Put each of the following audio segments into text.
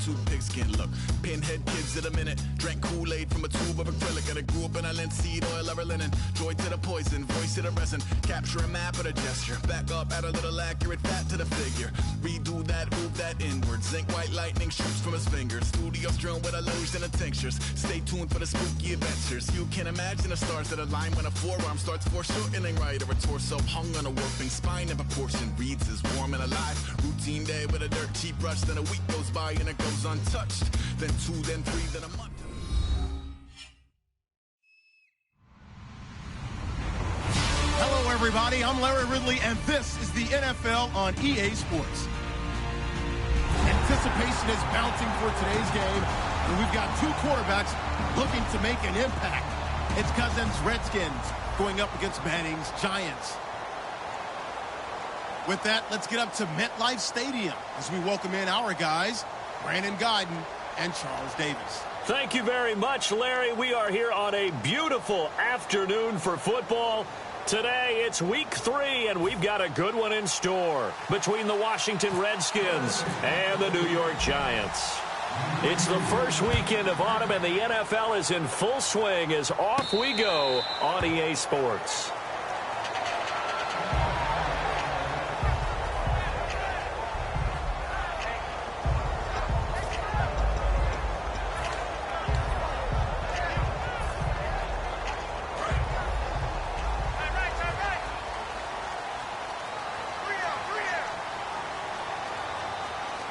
two pigskin look. Pinhead kids at a minute. Drank Kool-Aid from a tube of acrylic. And I grew up in a linseed oil ever linen. Joy to the poison, voice to the resin. Capture a map of a gesture. Back up, add a little accurate fat to the figure. Redo that, move that inward. Zinc white lightning shoots from his fingers. Studio strewn with a lotion and tinctures. Stay tuned for the spooky adventures. You can imagine the stars that align when a forearm starts foreshortening right, or a torso hung on a warping spine in proportion. Reads as warm and alive. Routine day with a dirt cheap brush. Then a week goes by and it goes untouched. Then 2, then 3, then a month. Hello, everybody. I'm Larry Ridley, and this is the NFL on EA Sports. Anticipation is mounting for today's game, and we've got two quarterbacks looking to make an impact. It's Cousins' Redskins going up against Manning's Giants. With that, let's get up to MetLife Stadium as we welcome in our guys, Brandon Guyton and Charles Davis. Thank you very much, Larry. We are here on a beautiful afternoon for football. Today, it's week 3, and we've got a good one in store between the Washington Redskins and the New York Giants. It's the first weekend of autumn, and the NFL is in full swing as off we go on EA Sports.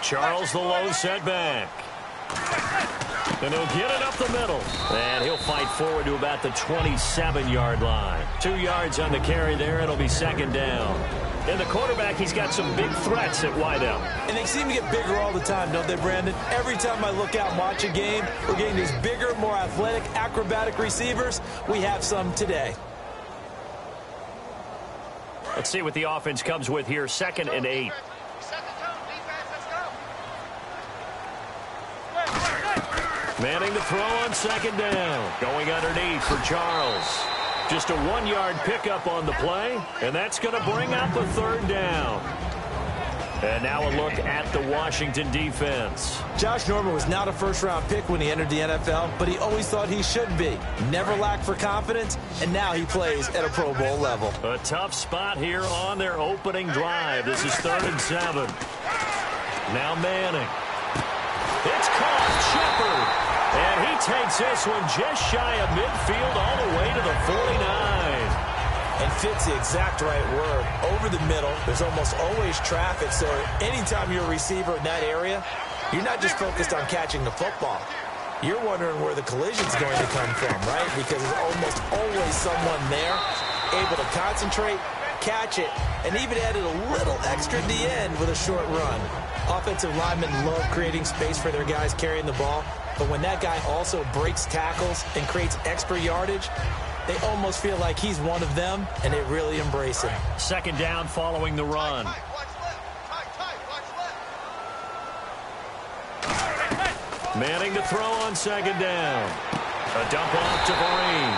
Charles the low setback. And he'll get it up the middle. And he'll fight forward to about the 27-yard line. 2 yards on the carry there. It'll be second down. And the quarterback, he's got some big threats at wideout. And they seem to get bigger all the time, don't they, Brandon? Every time I look out and watch a game, we're getting these bigger, more athletic, acrobatic receivers. We have some today. Let's see what the offense comes with here. 2nd and 8. Manning to throw on 2nd down. Going underneath for Charles. Just a 1-yard pickup on the play, and that's going to bring out the 3rd down. And now a look at the Washington defense. Josh Norman was not a first-round pick when he entered the NFL, but he always thought he should be. Never lacked for confidence, and now he plays at a Pro Bowl level. A tough spot here on their opening drive. This is 3rd and 7. Now Manning. It's caught. Shepard. And he takes this one just shy of midfield all the way to the 49. And fits the exact right word. Over the middle, there's almost always traffic, so anytime you're a receiver in that area, you're not just focused on catching the football. You're wondering where the collision's going to come from, right? Because there's almost always someone there able to concentrate, catch it, and even added a little extra at the end with a short run. Offensive linemen love creating space for their guys carrying the ball, but when that guy also breaks tackles and creates extra yardage, they almost feel like he's one of them, and they really embrace him. 2nd down following the run. Manning to throw on 2nd down. A dump off to Vereen.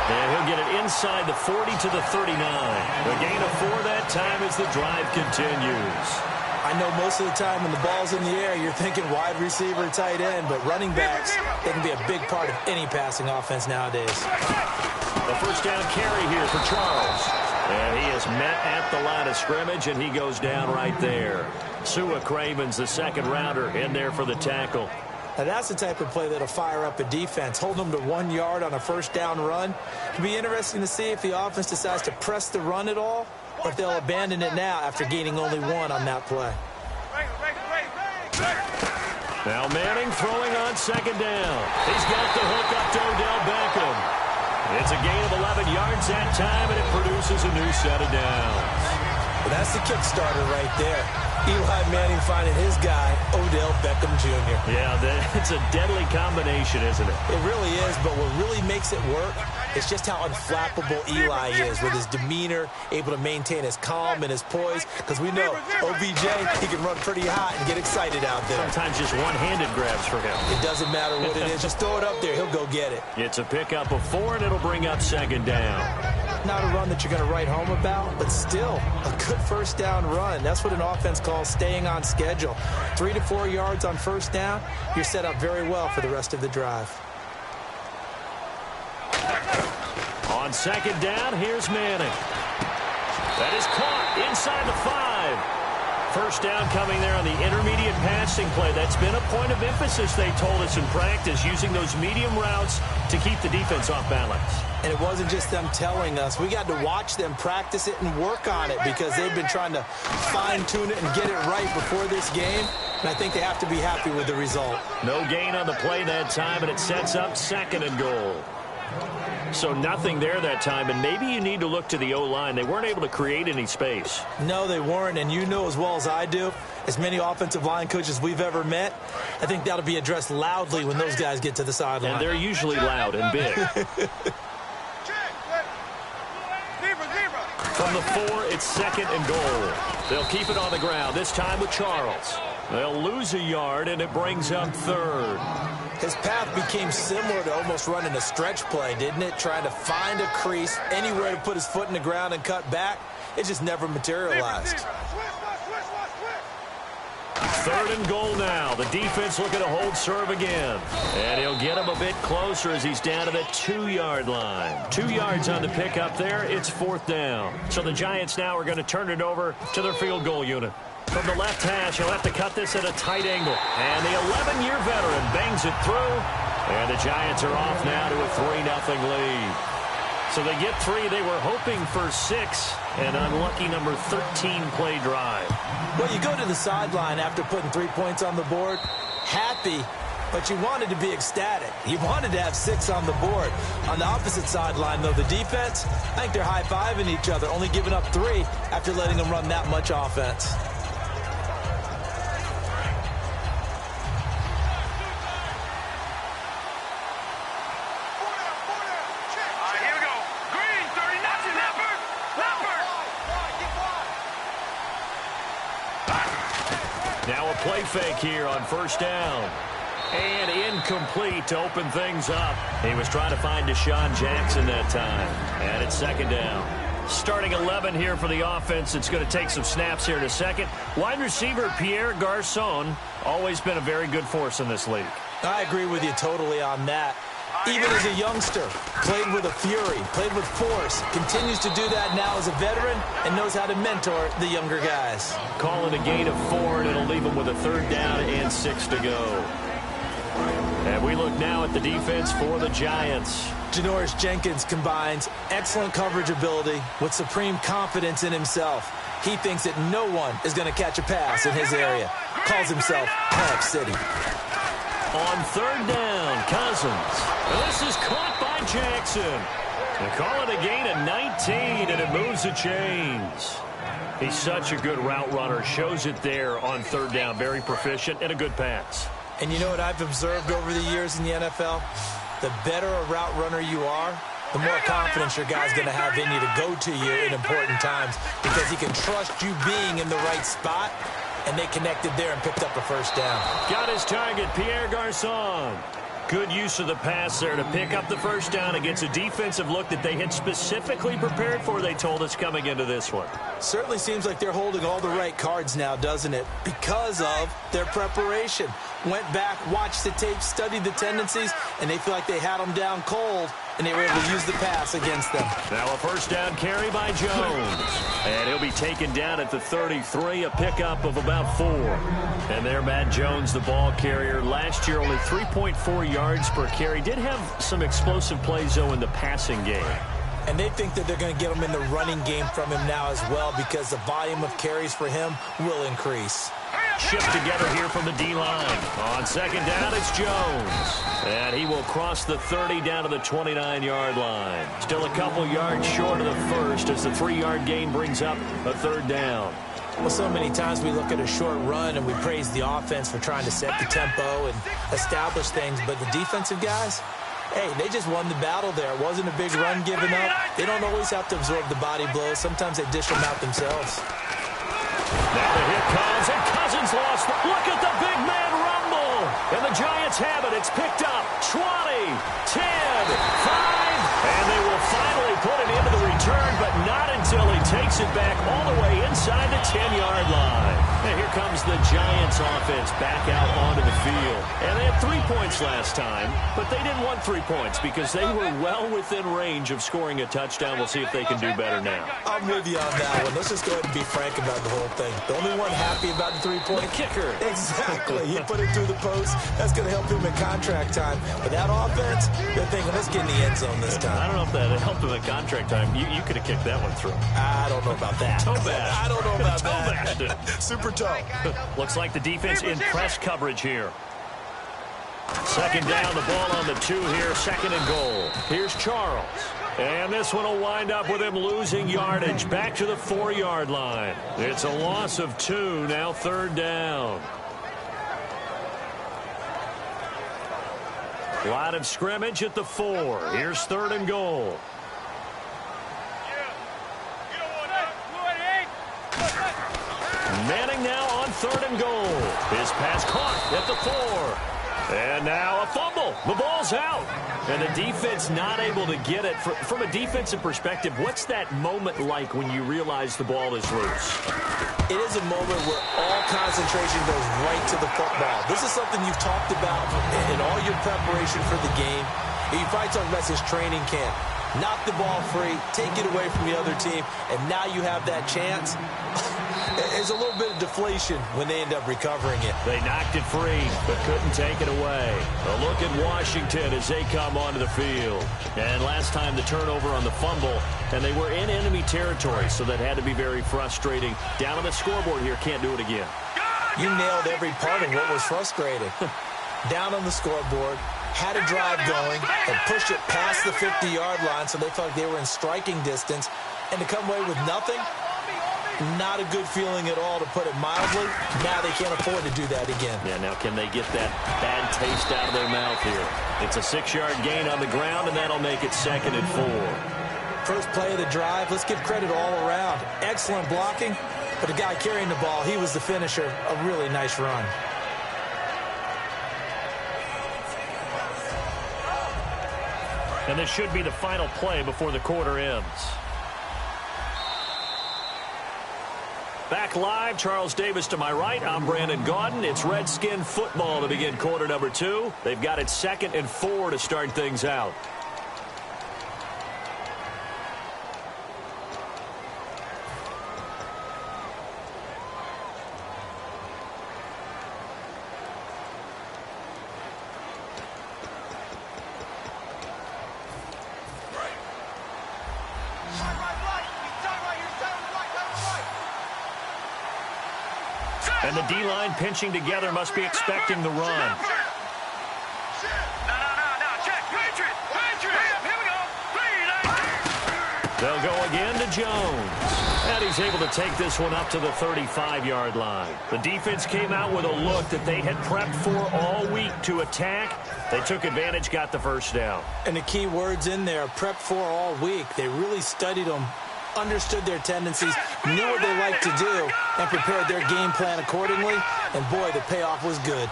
And he'll get it inside the 40 to the 39. A gain of 4 that time as the drive continues. I know most of the time when the ball's in the air, you're thinking wide receiver, tight end, but running backs, they can be a big part of any passing offense nowadays. A 1st down carry here for Charles. And he is met at the line of scrimmage, and he goes down right there. Sua Craven's the 2nd rounder in there for the tackle. Now that's the type of play that'll fire up a defense. Hold them to 1 yard on a 1st down run. It'll be interesting to see if the offense decides to press the run at all, or if they'll abandon it now after gaining only 1 on that play. Now Manning throwing on 2nd down. He's got the hook up to Odell Beckham. It's a gain of 11 yards that time, and it produces a new set of downs. Well, that's the Kickstarter right there. Eli Manning finding his guy, Odell Beckham Jr. Yeah, it's a deadly combination, isn't it? It really is, but what really makes it work is just how unflappable Eli is with his demeanor, able to maintain his calm and his poise, because we know OBJ, he can run pretty hot and get excited out there. Sometimes just one-handed grabs for him. It doesn't matter what it is. Just throw it up there. He'll go get it. It's a pickup of 4, and it'll bring up 2nd down. Not a run that you're going to write home about, but still a good first down run. That's what an offense calls staying on schedule. 3 to 4 yards on first down, you're set up very well for the rest of the drive. On second down, here's Manning. That is caught inside the 5. First down coming there on the intermediate passing play. That's been a point of emphasis, they told us in practice, using those medium routes to keep the defense off balance. And it wasn't just them telling us. We got to watch them practice it and work on it because they've been trying to fine-tune it and get it right before this game. And I think they have to be happy with the result. No gain on the play that time, and it sets up 2nd and goal. So nothing there that time, and maybe you need to look to the O-line. They weren't able to create any space. No, they weren't, and you know as well as I do, as many offensive line coaches we've ever met, I think that'll be addressed loudly when those guys get to the sideline. And they're usually loud and big. From the 4, it's 2nd and goal. They'll keep it on the ground, this time with Charles. They'll lose a yard, and it brings up 3rd. His path became similar to almost running a stretch play, didn't it? Trying to find a crease, anywhere to put his foot in the ground and cut back. It just never materialized. 3rd and goal now. The defense looking to hold serve again. And he'll get him a bit closer as he's down to the 2-yard line. 2 yards on the pickup there. It's 4th down. So the Giants now are going to turn it over to their field goal unit. From the left hash, he'll have to cut this at a tight angle. And the 11-year veteran bangs it through. And the Giants are off now to a 3-0 lead. So they get 3. They were hoping for 6. An unlucky number 13 play drive. Well, you go to the sideline after putting 3 points on the board, happy, but you wanted to be ecstatic. You wanted to have 6 on the board. On the opposite sideline, though, the defense, I think they're high-fiving each other, only giving up 3 after letting them run that much offense. Now a play fake here on first down. And incomplete to open things up. He was trying to find Deshaun Jackson that time. And it's 2nd down. Starting 11 here for the offense. It's going to take some snaps here in a second. Wide receiver Pierre Garçon, always been a very good force in this league. I agree with you totally on that. Even as a youngster, played with a fury, played with force, continues to do that now as a veteran, and knows how to mentor the younger guys. Calling a gain of 4, and it'll leave him with a 3rd down and 6 to go. And we look now at the defense for the Giants. Janoris Jenkins combines excellent coverage ability with supreme confidence in himself. He thinks that no one is going to catch a pass in his area. Calls himself Panic City. On 3rd down, Cousins. And this is caught by Jackson. They call it a gain of 19, and it moves the chains. He's such a good route runner. Shows it there on 3rd down. Very proficient and a good pass. And you know what I've observed over the years in the NFL? The better a route runner you are, the more confidence your guy's going to have in you to go to you in important times because he can trust you being in the right spot. And they connected there and picked up a first down. Got his target, Pierre Garçon. Good use of the pass there to pick up the first down against a defensive look that they had specifically prepared for, they told us, coming into this one. Certainly seems like they're holding all the right cards now, doesn't it? Because of their preparation. Went back, watched the tape, studied the tendencies, and they feel like they had them down cold, and they were able to use the pass against them. Now a first down carry by Jones. And he'll be taken down at the 33, a pickup of about 4. And there, Matt Jones, the ball carrier. Last year, only 3.4 yards per carry. Did have some explosive plays, though, in the passing game. And they think that they're going to get him in the running game from him now as well because the volume of carries for him will increase. Shift together here from the D-line. On 2nd down, it's Jones. And he will cross the 30 down to the 29-yard line. Still a couple yards short of the first as the 3-yard gain brings up a 3rd down. Well, so many times we look at a short run and we praise the offense for trying to set the tempo and establish things. But the defensive guys, hey, they just won the battle there. It wasn't a big run given up. They don't always have to absorb the body blows. Sometimes they dish them out themselves. Now the hit comes, and Cousins lost. Look at the big man rumble. And the Giants have it. It's picked up. 20, 10, 5. And they will finally put it into the return return, but not until he takes it back all the way inside the 10-yard line. And here comes the Giants offense back out onto the field. And they had 3 points last time, but they didn't want 3 points because they were well within range of scoring a touchdown. We'll see if they can do better now. I'm with you on that one. Let's just go ahead and be frank about the whole thing. The only one happy about the 3-point kicker. Exactly. He put it through the post. That's going to help him in contract time. But that offense, they're thinking, let's get in the end zone this time. I don't know if that helped him in contract time. You could have kicked that one through. I don't know about that. Toe bash. I don't know about that. Super toe. Looks like the defense in press coverage here. Second down, the ball on the 2 here, second and goal. Here's Charles. And this one will wind up with him losing yardage back to the 4-yard line. It's a loss of 2, now third down. Line of scrimmage at the 4. Here's third and goal. Manning now on third and goal. His pass caught at the 4. And now a fumble. The ball's out. And the defense not able to get it. From a defensive perspective, what's that moment like when you realize the ball is loose? It is a moment where all concentration goes right to the football. This is something you've talked about in all your preparation for the game. And you probably talked about this training camp. Knock the ball free, take it away from the other team, and now you have that chance. There's a little bit of deflation when they end up recovering it. They knocked it free, but couldn't take it away. A look at Washington as they come onto the field. And last time the turnover on the fumble, and they were in enemy territory, so that had to be very frustrating. Down on the scoreboard here, can't do it again. You nailed every part of what was frustrating. Down on the scoreboard, had a drive going, and pushed it past the 50-yard line, so they felt like they were in striking distance. And to come away with nothing, not a good feeling at all, to put it mildly. Now they can't afford to do that again. Yeah, now can they get that bad taste out of their mouth here? It's a 6-yard gain on the ground, and that'll make it second and 4. First play of the drive, let's give credit all around. Excellent blocking, but the guy carrying the ball, he was the finisher. A really nice run. And this should be the final play before the quarter ends. Back live, Charles Davis to my right. I'm Brandon Gaudin. It's Redskin football to begin quarter number 2. They've got it second and 4 to start things out. And the D-line pinching together, must be expecting the run. They'll go again to Jones. And he's able to take this one up to the 35-yard line. The defense came out with a look that they had prepped for all week to attack. They took advantage, got the first down. And the key words in there, prepped for all week. They really studied them, understood their tendencies, knew what they liked to do, and prepared their game plan accordingly. And, boy, the payoff was good.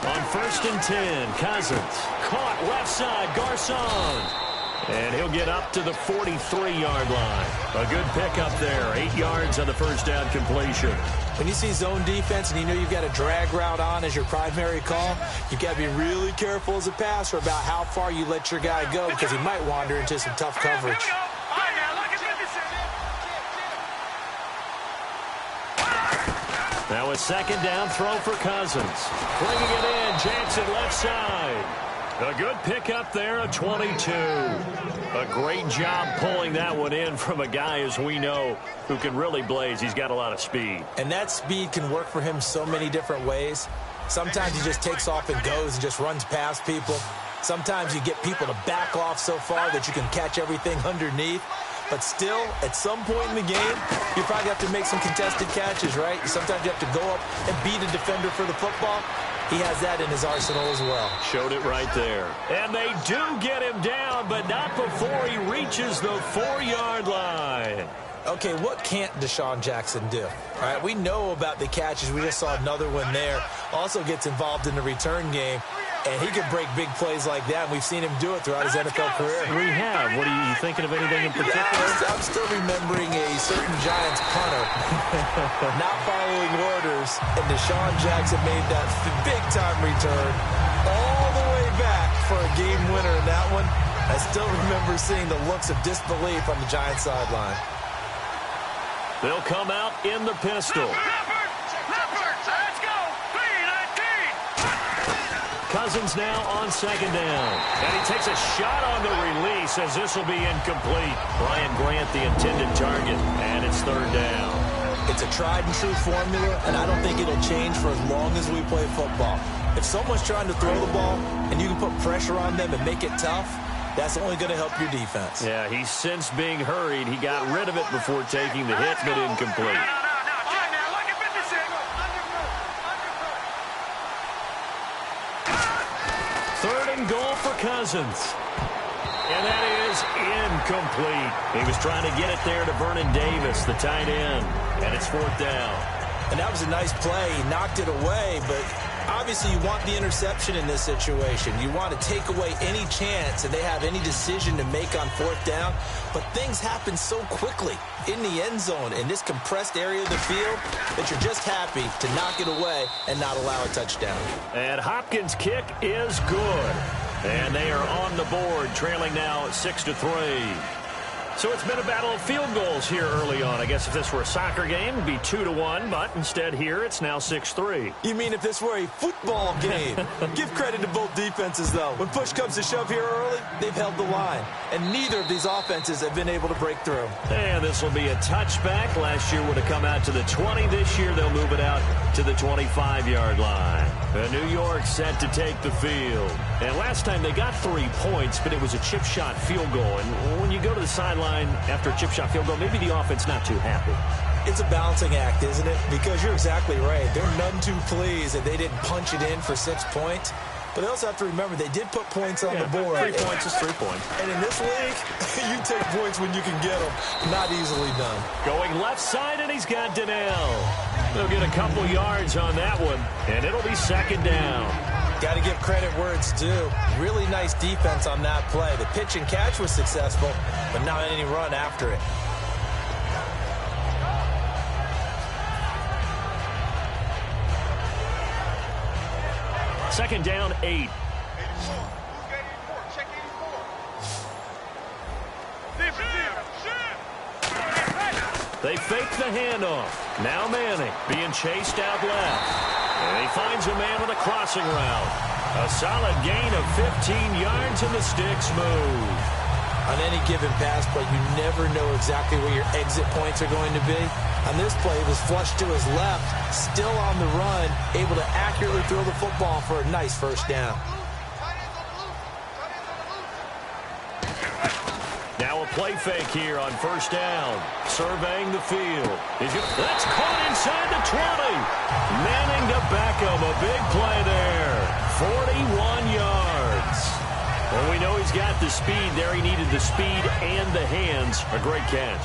On 1st and 10, Cousins. Caught left side, Garcon. And he'll get up to the 43-yard line. A good pickup there. 8 yards on the first down completion. When you see zone defense and you know you've got a drag route on as your primary call, you've got to be really careful as a passer about how far you let your guy go, because he might wander into some tough coverage. Now a second down throw for Cousins. Bringing it in, Jackson left side. A good pickup there, a 22. A great job pulling that one in from a guy, as we know, who can really blaze. He's got a lot of speed. And that speed can work for him so many different ways. Sometimes he just takes off and goes and just runs past people. Sometimes you get people to back off so far that you can catch everything underneath. But still, at some point in the game, you probably have to make some contested catches, right? Sometimes you have to go up and beat a defender for the football. He has that in his arsenal as well. Showed it right there. And they do get him down, but not before he reaches the 4-yard line. Okay, what can't Deshaun Jackson do? All right, we know about the catches. We just saw another one there. Also gets involved in the return game. And he can break big plays like that, and we've seen him do it throughout his NFL career. We have. What are you thinking of anything in particular? Yeah, I'm still remembering a certain Giants punter not following orders, and Deshaun Jackson made that big-time return all the way back for a game winner in that one. I still remember seeing the looks of disbelief on the Giants sideline. They'll come out in the pistol. Let's go. Cousins now on second down. And he takes a shot on the release as this will be incomplete. Brian Grant, the intended target, and it's third down. It's a tried-and-true formula, and I don't think it'll change for as long as we play football. If someone's trying to throw the ball and you can put pressure on them and make it tough, that's only going to help your defense. Yeah, he's since being hurried. He got rid of it before taking the hit, but incomplete. Third and goal for Cousins. And that is incomplete. He was trying to get it there to Vernon Davis, the tight end. And it's fourth down. And that was a nice play. He knocked it away, but obviously you want the interception in this situation. You want to take away any chance that they have any decision to make on fourth down. But things happen so quickly in the end zone in this compressed area of the field that you're just happy to knock it away and not allow a touchdown. And Hopkins' kick is good. And they are on the board, trailing now 6-3. So it's been a battle of field goals here early on. I guess if this were a soccer game, it'd be 2-1, but instead here it's now 6-3. You mean if this were a football game? Give credit to both defenses, though. When push comes to shove here early, they've held the line. And neither of these offenses have been able to break through. And this will be a touchback. Last year would have come out to the 20. This year they'll move it out to the 25-yard line. New York set to take the field. And last time they got 3 points, but it was a chip shot field goal. And when you go to the sideline after a chip shot field goal, maybe the offense not too happy. It's a balancing act, isn't it? Because you're exactly right. They're none too pleased that they didn't punch it in for 6 points. But they also have to remember they did put points on the board. 3 points is 3 points. And in this league, you take points when you can get them. Not easily done. Going left side, and he's got Donnell. They'll get a couple yards on that one, and it'll be second down. Got to give credit where it's due. Really nice defense on that play. The pitch and catch was successful, but not any run after it. Second down, 8. They fake the handoff. Now Manning being chased out left. And he finds a man with a crossing route. A solid gain of 15 yards, and the sticks move. On any given pass play, you never know exactly where your exit points are going to be. On this play, it was flushed to his left, still on the run, able to accurately throw the football for a nice first down. Now a play fake here on first down. Surveying the field. That's caught inside the 20. Manning to Beckham. A big play there. 41 yards. Well, we know he's got the speed there. He needed the speed and the hands. A great catch.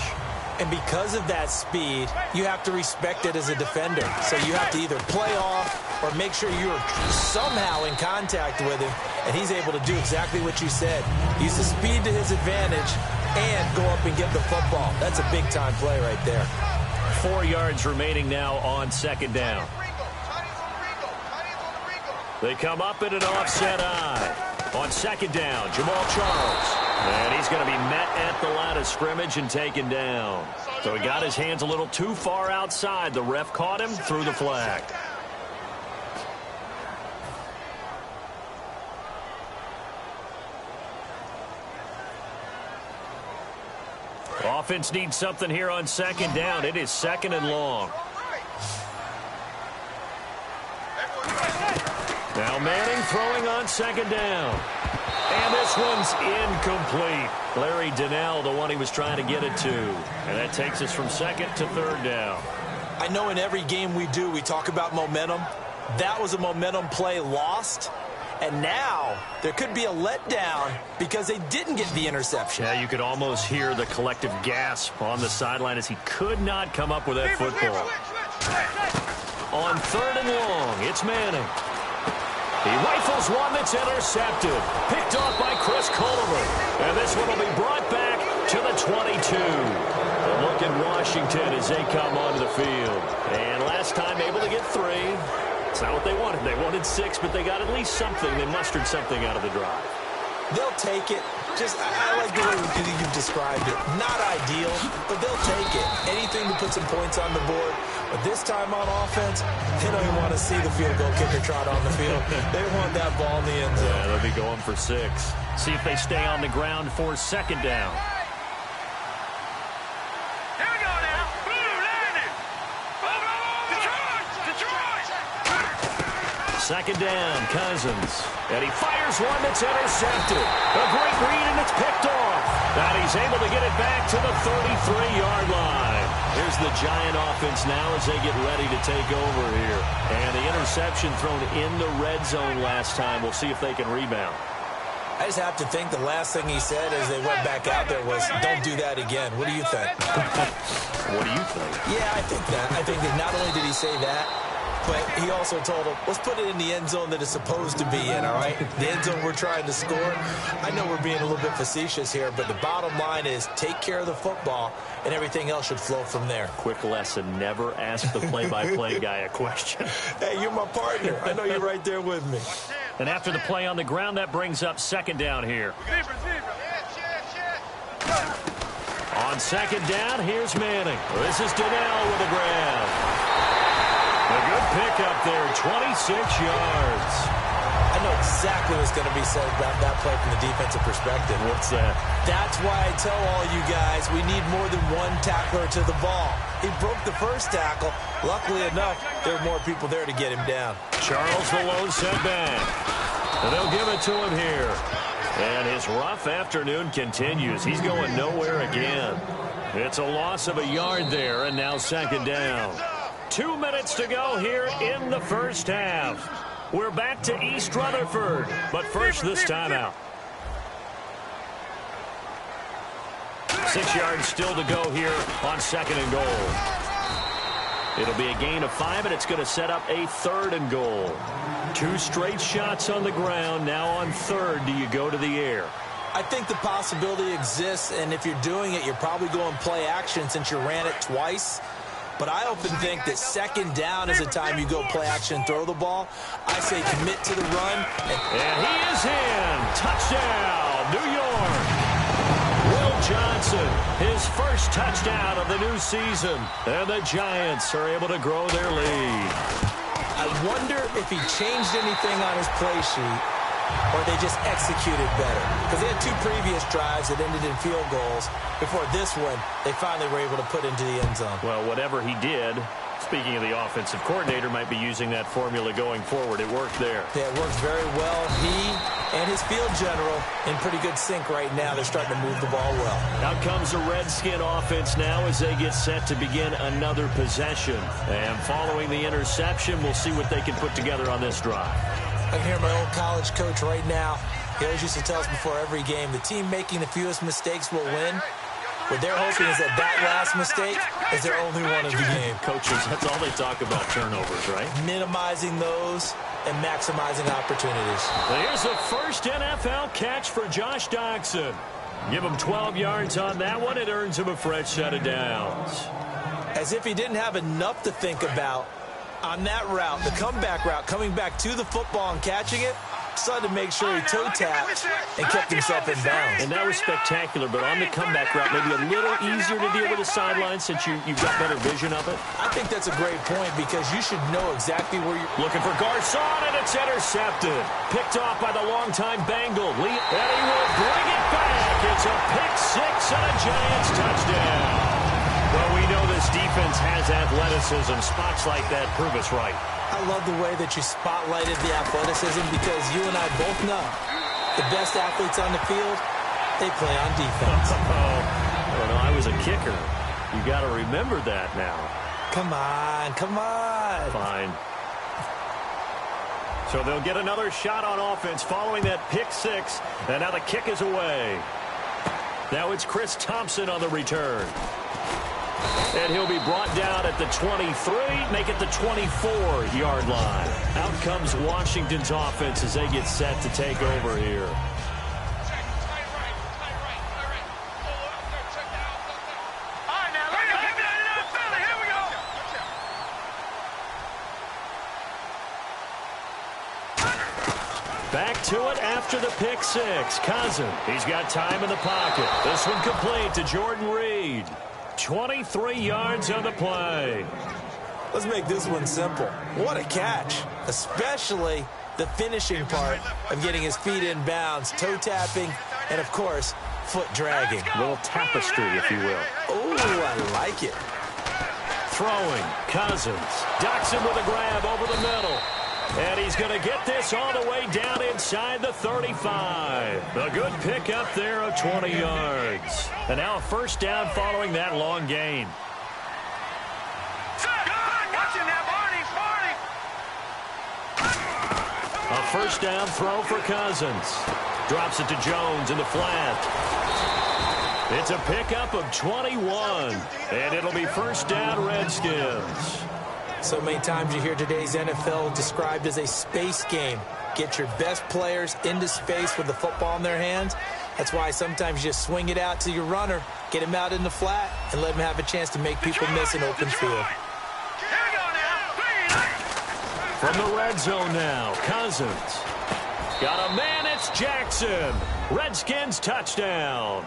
And because of that speed, you have to respect it as a defender. So you have to either play off or make sure you're somehow in contact with him, and he's able to do exactly what you said. Use the speed to his advantage and go up and get the football. That's a big-time play right there. 4 yards remaining now on second down. They come up in an offset eye. On second down, Jamal Charles. And he's going to be met at the line of scrimmage and taken down. So he got his hands a little too far outside. The ref caught him, threw the flag. Offense needs something here on second down. It is second and long. Now Manning throwing on second down. And this one's incomplete. Larry Donnell, the one he was trying to get it to. And that takes us from second to third down. I know in every game we do, we talk about momentum. That was a momentum play lost. And now there could be a letdown because they didn't get the interception. Yeah, you could almost hear the collective gasp on the sideline as he could not come up with that football. On third and long, it's Manning. He rifles one that's intercepted. Picked off by Chris Culliver. And this one will be brought back to the 22. A look at Washington as they come onto the field. And last time able to get 3. It's not what they wanted. They wanted 6, but they got at least something. They mustered something out of the drive. They'll take it. I like the way you've described it. Not ideal, but they'll take it. Anything to put some points on the board. But this time on offense, they don't even want to see the field goal kicker trot on the field. They want that ball in the end zone. Yeah, they'll be going for 6. See if they stay on the ground for 2nd down. Here we go now. Blue landing. Detroit. 2nd down, Cousins. And he fires one that's intercepted. A great read, and it's picked off. And he's able to get it back to the 33-yard line. Here's the Giant offense now as they get ready to take over here. And the interception thrown in the red zone last time. We'll see if they can rebound. I just have to think the last thing he said as they went back out there was, don't do that again. What do you think? What do you think? Yeah, I think that. I think that not only did he say that, but he also told him, let's put it in the end zone that it's supposed to be in, all right? The end zone we're trying to score. I know we're being a little bit facetious here, but the bottom line is take care of the football, and everything else should flow from there. Quick lesson, never ask the play-by-play guy a question. Hey, you're my partner. I know you're right there with me. And after the play on the ground, that brings up 2nd down here. On 2nd down, here's Manning. This is Donnell with a grab. A good pickup there, 26 yards. I know exactly what's going to be said about that play from the defensive perspective. What's that? That's why I tell all you guys we need more than one tackler to the ball. He broke the first tackle. Luckily enough, there were more people there to get him down. Charles the lone setback. And they'll give it to him here. And his rough afternoon continues. He's going nowhere again. It's a loss of a yard there, and now 2nd down. 2 minutes to go here in the first half. We're back to East Rutherford, but first this timeout. 6 yards still to go here on 2nd and goal. It'll be a gain of 5, and it's going to set up a 3rd and goal. 2 straight shots on the ground. Now on 3rd, do you go to the air? I think the possibility exists, and if you're doing it, you're probably going play action since you ran it twice. But I often think that 2nd down is the time you go play action and throw the ball. I say commit to the run. And he is in. Touchdown, New York. Will Johnson, his first touchdown of the new season. And the Giants are able to grow their lead. I wonder if he changed anything on his play sheet or they just executed better. Because they had 2 previous drives that ended in field goals. Before this one, they finally were able to put into the end zone. Well, whatever he did, speaking of the offensive coordinator, might be using that formula going forward. It worked there. Yeah, it works very well. He and his field general in pretty good sync right now. They're starting to move the ball well. Out comes the Redskin offense now as they get set to begin another possession. And following the interception, we'll see what they can put together on this drive. I can hear my old college coach right now. He always used to tell us before every game, the team making the fewest mistakes will win. What they're hoping is that last mistake is their only one of the game. Coaches, that's all they talk about, turnovers, right? Minimizing those and maximizing opportunities. Here's the first NFL catch for Josh Doctson. Give him 12 yards on that one. It earns him a fresh set of downs. As if he didn't have enough to think about on that route, the comeback route, coming back to the football and catching it, decided to make sure he toe-tapped and kept himself in bounds. And that was spectacular, but on the comeback route, maybe a little easier to deal with the sideline since you've got better vision of it. I think that's a great point because you should know exactly where you're looking for Garcon, and it's intercepted. Picked off by the longtime Bengal. And he will bring it back. It's a pick 6 and a Giants touchdown. Well, we know this defense has athleticism. Spots like that prove us right. I love the way that you spotlighted the athleticism because you and I both know the best athletes on the field, they play on defense. I don't know. I was a kicker. You got to remember that now. Come on, come on. Fine. So they'll get another shot on offense following that pick 6, and now the kick is away. Now it's Chris Thompson on the return. And he'll be brought down at the 23, make it the 24-yard line. Out comes Washington's offense as they get set to take over here. Back to it after the pick six. Cousins, he's got time in the pocket. This one complete to Jordan Reed. 23 yards on the play. Let's make this one simple. What a catch, especially the finishing part of getting his feet in bounds, toe tapping, and, of course, foot dragging. A little tapestry, if you will. Oh, I like it. Throwing, Cousins. Ducks him with a grab over the middle. And he's going to get this all the way down inside the 35. A good pickup there of 20 yards. And now a first down following that long gain. A first down throw for Cousins. Drops it to Jones in the flat. It's a pickup of 21. And it'll be first down Redskins. So many times you hear today's NFL described as a space game. Get your best players into space with the football in their hands. That's why sometimes you just swing it out to your runner, get him out in the flat, and let him have a chance to make people miss an open field. From the red zone now, Cousins. Got a man, it's Jackson. Redskins touchdown.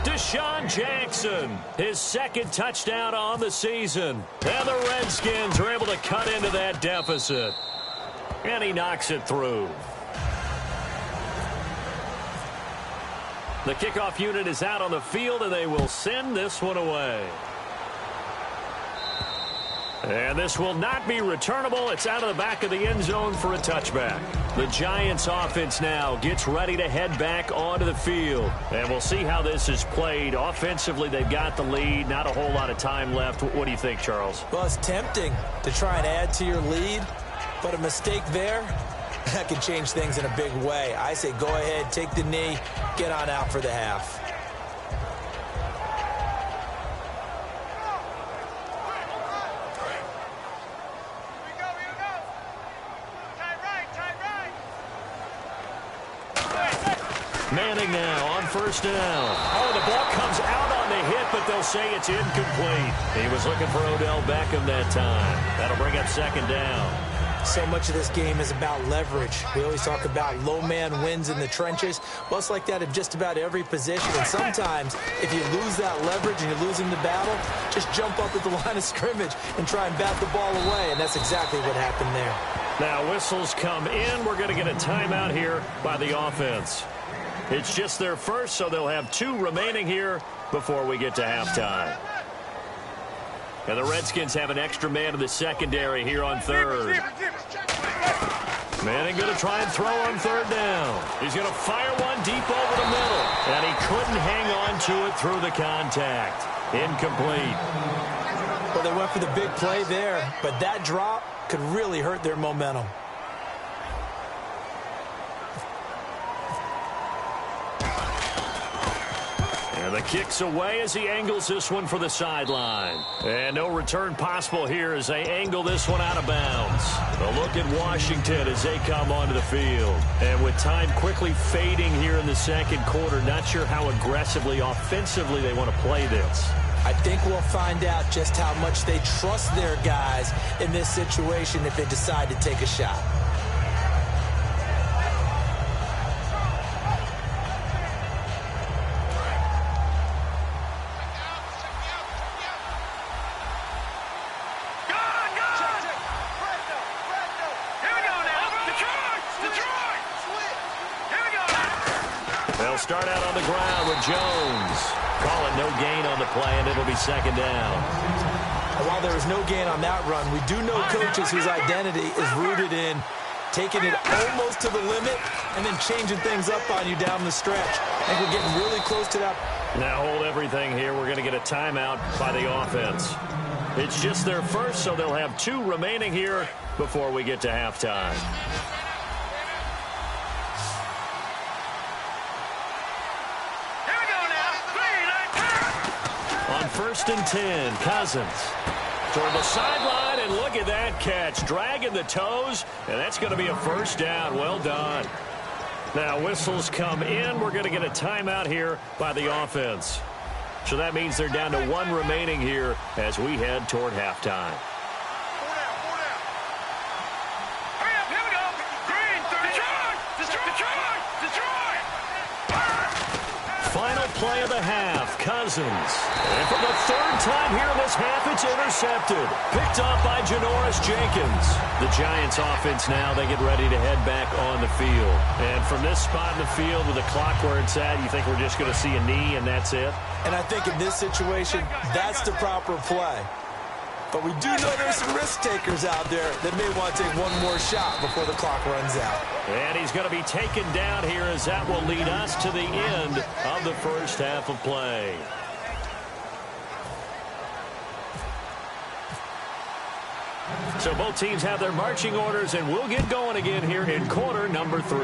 Deshaun Jackson, his second touchdown on the season. And the Redskins are able to cut into that deficit. And he knocks it through. The kickoff unit is out on the field, and they will send this one away. And this will not be returnable. It's out of the back of the end zone for a touchback. The Giants offense now gets ready to head back onto the field. And we'll see how this is played. Offensively, they've got the lead. Not a whole lot of time left. What do you think, Charles? Well, it's tempting to try and add to your lead, but a mistake there, that can change things in a big way. I say go ahead, take the knee, get on out for the half. Manning now on first down. Oh, the ball comes out on the hit, but they'll say it's incomplete. He was looking for Odell Beckham that time. That'll bring up second down. So much of this game is about leverage. We always talk about low man wins in the trenches. Well, it's like that in just about every position. And sometimes, if you lose that leverage and you're losing the battle, just jump up at the line of scrimmage and try and bat the ball away. And that's exactly what happened there. Now whistles come in. We're going to get a timeout here by the offense. It's just their first, so they'll have 2 remaining here before we get to halftime. And the Redskins have an extra man in the secondary here on third. Manning going to try and throw on third down. He's going to fire one deep over the middle. And he couldn't hang on to it through the contact. Incomplete. Well, they went for the big play there, but that drop could really hurt their momentum. And the kick's away as he angles this one for the sideline. And no return possible here as they angle this one out of bounds. A look at Washington as they come onto the field. And with time quickly fading here in the second quarter, not sure how aggressively, offensively they want to play this. I think we'll find out just how much they trust their guys in this situation if they decide to take a shot. They'll start out on the ground with Jones. Call it no gain on the play, and it'll be second down. While there was no gain on that run, we do know coaches whose identity is rooted in taking it almost to the limit and then changing things up on you down the stretch. I think we're getting really close to that. Now hold everything here. We're going to get a timeout by the offense. It's just their first, so they'll have 2 remaining here before we get to halftime. On 1st and 10. Cousins toward the sideline, and look at that catch. Dragging the toes, and that's going to be a first down. Well done. Now, whistles come in. We're going to get a timeout here by the offense. So that means they're down to 1 remaining here as we head toward halftime. Final play of the half, Cousins. And for the 3rd time here in this half, it's intercepted. Picked up by Janoris Jenkins. The Giants offense now, they get ready to head back on the field. And from this spot in the field with the clock where it's at, you think we're just going to see a knee and that's it? And I think in this situation, that's the proper play. But we do know there's some risk takers out there that may want to take one more shot before the clock runs out. And he's going to be taken down here as that will lead us to the end of the first half of play. So both teams have their marching orders, and we'll get going again here in quarter number 3.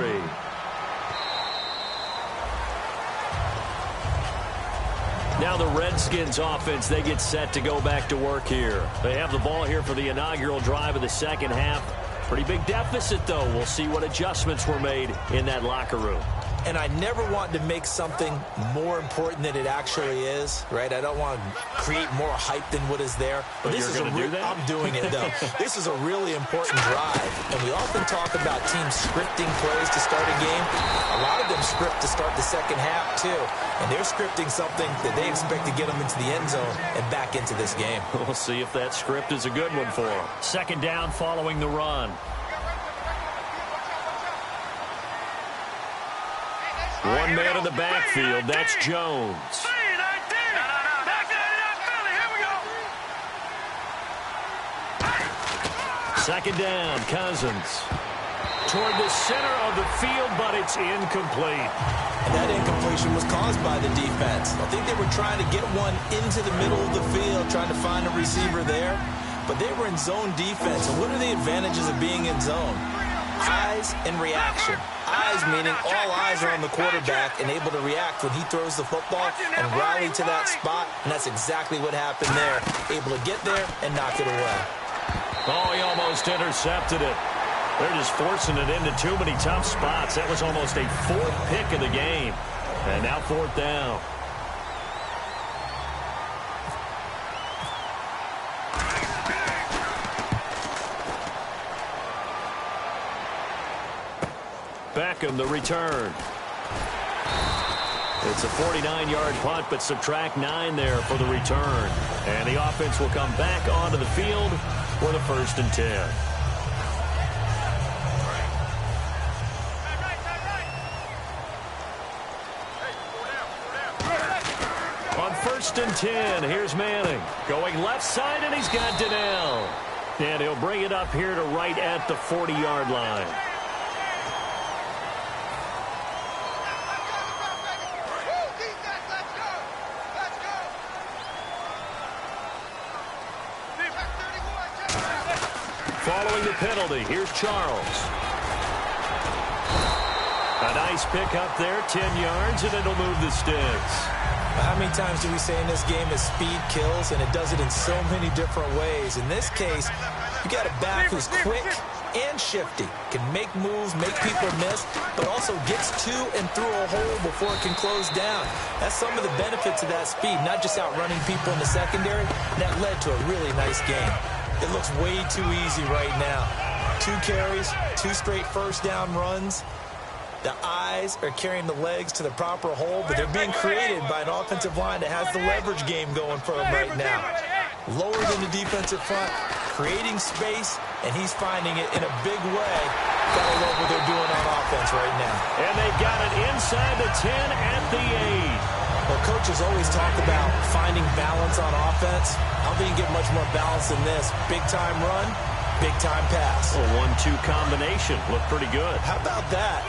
Now the Redskins offense, they get set to go back to work here. They have the ball here for the inaugural drive of the second half. Pretty big deficit, though. We'll see what adjustments were made in that locker room. And I never want to make something more important than it actually is, right? I don't want to create more hype than what is there. But this you're going to do that? I'm doing it, though. This is a really important drive. And we often talk about teams scripting plays to start a game. A lot of them script to start the second half, too. And they're scripting something that they expect to get them into the end zone and back into this game. We'll see if that script is a good one for them. 2nd down following the run. One man in the backfield. That's Jones. 2nd down, Cousins. Toward the center of the field, but it's incomplete. And that incompletion was caused by the defense. I think they were trying to get one into the middle of the field, trying to find a receiver there. But they were in zone defense. And what are the advantages of being in zone? Eyes and reaction. Eyes meaning all eyes are on the quarterback and able to react when he throws the football and rally to that spot. And that's exactly what happened there. Able to get there and knock it away. Oh, he almost intercepted it. They're just forcing it into too many tough spots. That was almost a 4th pick of the game. And now 4th down. Beckham, the return. It's a 49-yard punt, but subtract 9 there for the return. And the offense will come back onto the field for the 1st and 10. On 1st and 10, here's Manning. Going left side, and he's got Donnell. And he'll bring it up here to right at the 40-yard line. Following the penalty, here's Charles. A nice pick up there, 10 yards, and it'll move the sticks. How many times do we say in this game that speed kills, and it does it in so many different ways? In this case, you got a back who's quick and shifty, can make moves, make people miss, but also gets to and through a hole before it can close down. That's some of the benefits of that speed, not just outrunning people in the secondary. That led to a really nice game. It looks way too easy right now. 2 carries, 2 straight first down runs. The eyes are carrying the legs to the proper hole, but they're being created by an offensive line that has the leverage game going for them right now. Lower than the defensive front, creating space, and he's finding it in a big way. Gotta love what they're doing on offense right now. And they got it inside the 10 at the 8. Well, coaches always talk about finding balance on offense. I don't think you get much more balance than this. Big-time run, big-time pass. A 1-2 combination. Looked pretty good. How about that?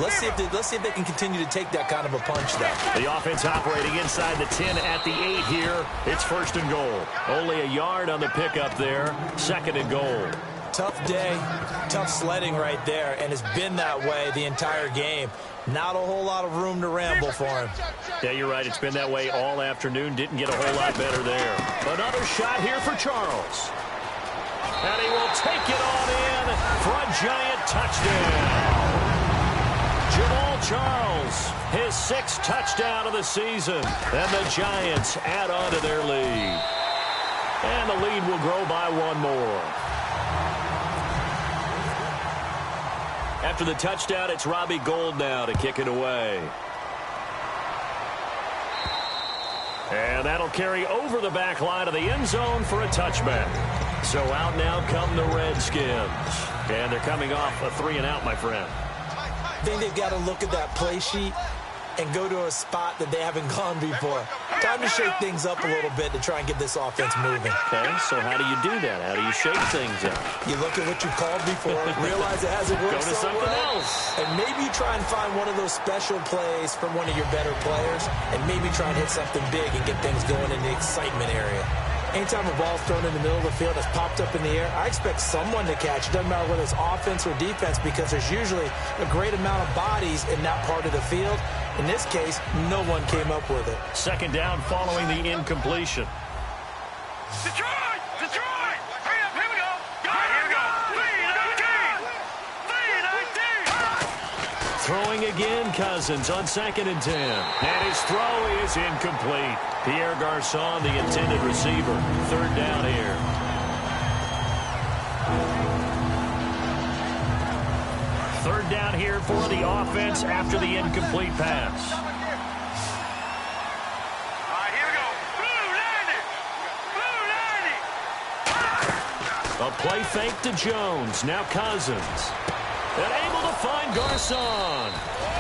Let's see if they can continue to take that kind of a punch, though. The offense operating inside the 10 at the 8 here. It's 1st and goal. Only a yard on the pickup there. 2nd and goal. Tough day, tough sledding right there, and it's been that way the entire game. Not a whole lot of room to ramble for him. Yeah, you're right. It's been that way all afternoon. Didn't get a whole lot better there. Another shot here for Charles. And he will take it on in for a giant touchdown. Jamal Charles, his 6th touchdown of the season. And the Giants add on to their lead. And the lead will grow by 1 more. After the touchdown, it's Robbie Gould now to kick it away. And that'll carry over the back line of the end zone for a touchback. So out now come the Redskins. And they're coming off a 3-and-out, my friend. I think they've got to look at that play sheet and go to a spot that they haven't gone before. Time to shake things up a little bit to try and get this offense moving. Okay, so how do you do that? How do you shake things up? You look at what you called before, realize it hasn't worked Go to something else. And maybe try and find one of those special plays from one of your better players, and maybe try and hit something big and get things going in the excitement area. Anytime a ball's thrown in the middle of the field that's popped up in the air, I expect someone to catch. It doesn't matter whether it's offense or defense, because there's usually a great amount of bodies in that part of the field. In this case, no one came up with it. 2nd down following the incompletion. Detroit! Detroit! Hurry up, here we go! Here we go! V-19! Throwing again, Cousins on 2nd and 10. And his throw is incomplete. Pierre Garçon, the intended receiver. 3rd down here. Third down here for the offense after the incomplete pass. All right, here we go. Blue 90! Blue 90! A play fake to Jones. Now Cousins. And able to find Garçon.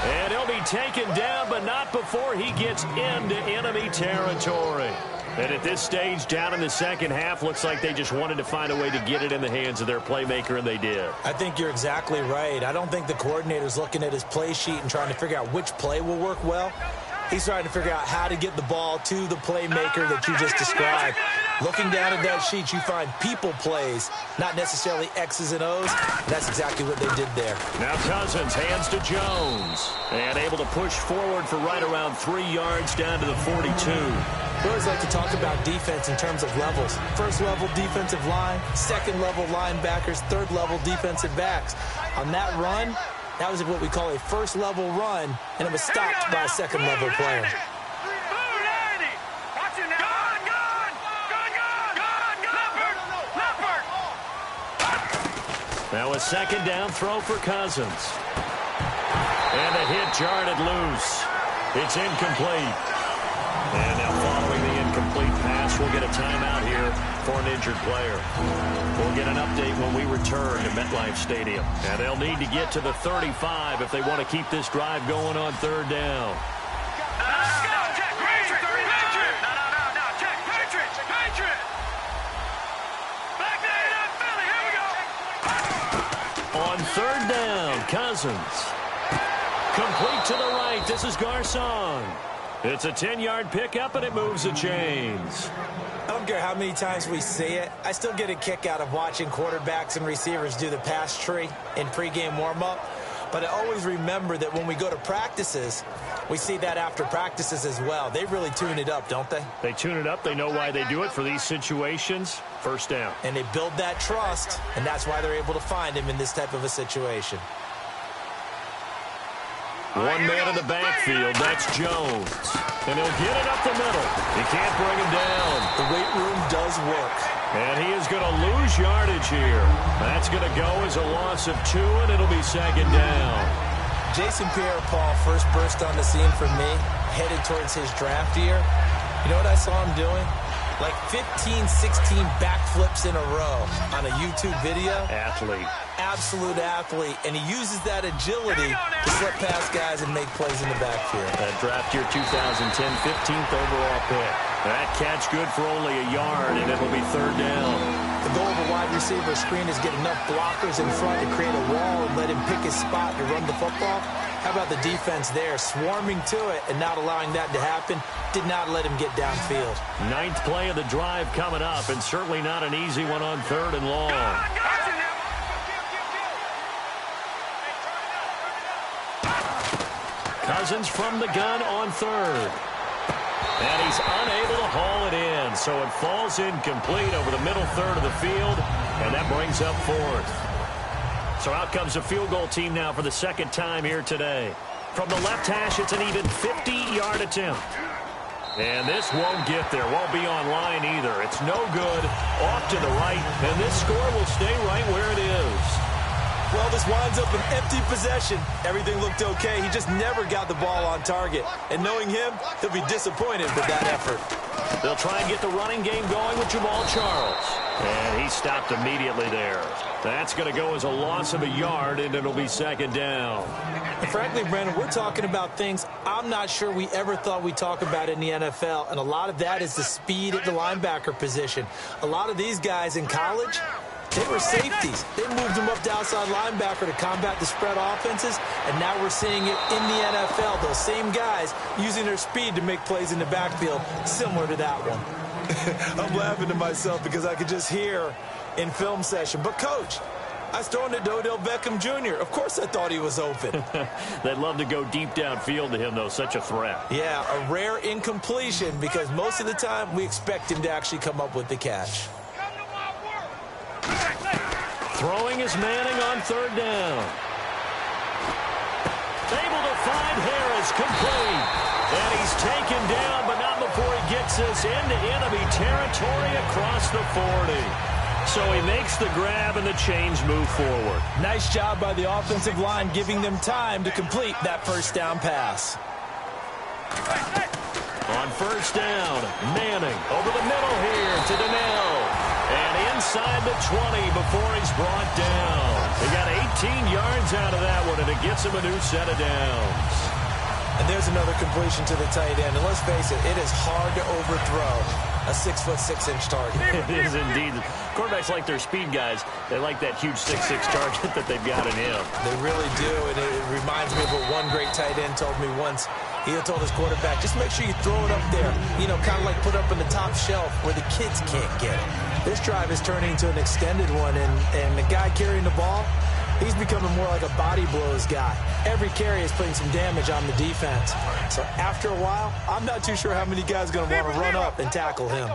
And he'll be taken down, but not before he gets into enemy territory. And at this stage, down in the 2nd half, looks like they just wanted to find a way to get it in the hands of their playmaker, and they did. I think you're exactly right. I don't think the coordinator's looking at his play sheet and trying to figure out which play will work well. He's trying to figure out how to get the ball to the playmaker that you just described. Looking down at that sheet, you find people plays, not necessarily X's and O's. That's exactly what they did there. Now Cousins hands to Jones. And able to push forward for right around 3 yards down to the 42. We always like to talk about defense in terms of levels. 1st level defensive line, 2nd level linebackers, 3rd level defensive backs. On that run, that was what we call a 1st level run, and it was stopped by a 2nd level player. Now a 2nd down throw for Cousins. And the hit jarred it loose. It's incomplete. And now following the incomplete pass, we'll get a timeout here for an injured player. We'll get an update when we return to MetLife Stadium. And they'll need to get to the 35 if they want to keep this drive going on 3rd down. On 3rd down, Cousins. Complete to the right. This is Garçon. It's a 10-yard pickup, and it moves the chains. I don't care how many times we see it. I still get a kick out of watching quarterbacks and receivers do the pass tree in pregame warm-up. But I always remember that when we go to practices, we see that after practices as well. They really tune it up, don't they? They tune it up. They know why they do it for these situations. 1st down. And they build that trust, and that's why they're able to find him in this type of a situation. One man in the backfield, that's Jones. And he'll get it up the middle. He can't bring him down. The weight room does work. And he is going to lose yardage here. That's going to go as a loss of 2, and it'll be 2nd down. Jason Pierre-Paul first burst on the scene for me, headed towards his draft year. You know what I saw him doing? Like 15, 16 backflips in a row on a YouTube video. Athlete. Absolute athlete. And he uses that agility to slip past guys and make plays in the backfield. That draft year 2010, 15th overall pick. That catch good for only a yard, and it'll be 3rd down. The goal of a wide receiver screen is get enough blockers in front to create a wall and let him pick his spot to run the football. How about the defense there, swarming to it and not allowing that to happen? Did not let him get downfield. 9th play of the drive coming up, and certainly not an easy one on 3rd and long. Cousins from the gun on third. And he's unable to haul it in, so it falls incomplete over the middle third of the field, and that brings up fourth. So out comes a field goal team now for the second time here today. From the left hash, it's an even 50-yard attempt. And this won't get there, won't be on line either. It's no good, off to the right, and this score will stay right where it is. Well, this winds up an empty possession. Everything looked okay. He just never got the ball on target. And knowing him, he'll be disappointed with that effort. They'll try and get the running game going with Jamal Charles. And he stopped immediately there. That's going to go as a loss of a yard, and it'll be second down. And frankly, Brandon, we're talking about things I'm not sure we ever thought we'd talk about in the NFL. And a lot of that is the speed at the linebacker position. A lot of these guys in college, they were safeties. They moved them up to outside linebacker to combat the spread offenses, and now we're seeing it in the NFL. Those same guys using their speed to make plays in the backfield, similar to that one. I'm laughing to myself because I could just hear in film session, but Coach, I was throwing to Odell Beckham Jr. Of course I thought he was open. They'd love to go deep downfield to him, though, such a threat. Yeah, a rare incompletion because most of the time we expect him to actually come up with the catch. Throwing is Manning on third down. Able to find Harris, complete. And he's taken down, but not before he gets this into enemy territory across the 40. So he makes the grab and the chains move forward. Nice job by the offensive line giving them time to complete that first down pass. On first down, Manning over the middle here to Donnell. And inside the 20 before he's brought down. He got 18 yards out of that one, and it gets him a new set of downs. And there's another completion to the tight end. And let's face it is hard to overthrow a 6'6" target. It is indeed. Quarterbacks like their speed guys. They like that huge 6'6" target that they've got in him. They really do, and it reminds me of what one great tight end told me once. He had told his quarterback, just make sure you throw it up there, kind of like put up on the top shelf where the kids can't get it. This drive is turning into an extended one, and the guy carrying the ball, he's becoming more like a body blows guy. Every carry is putting some damage on the defense. So after a while, I'm not too sure how many guys are going to want to run up and tackle him.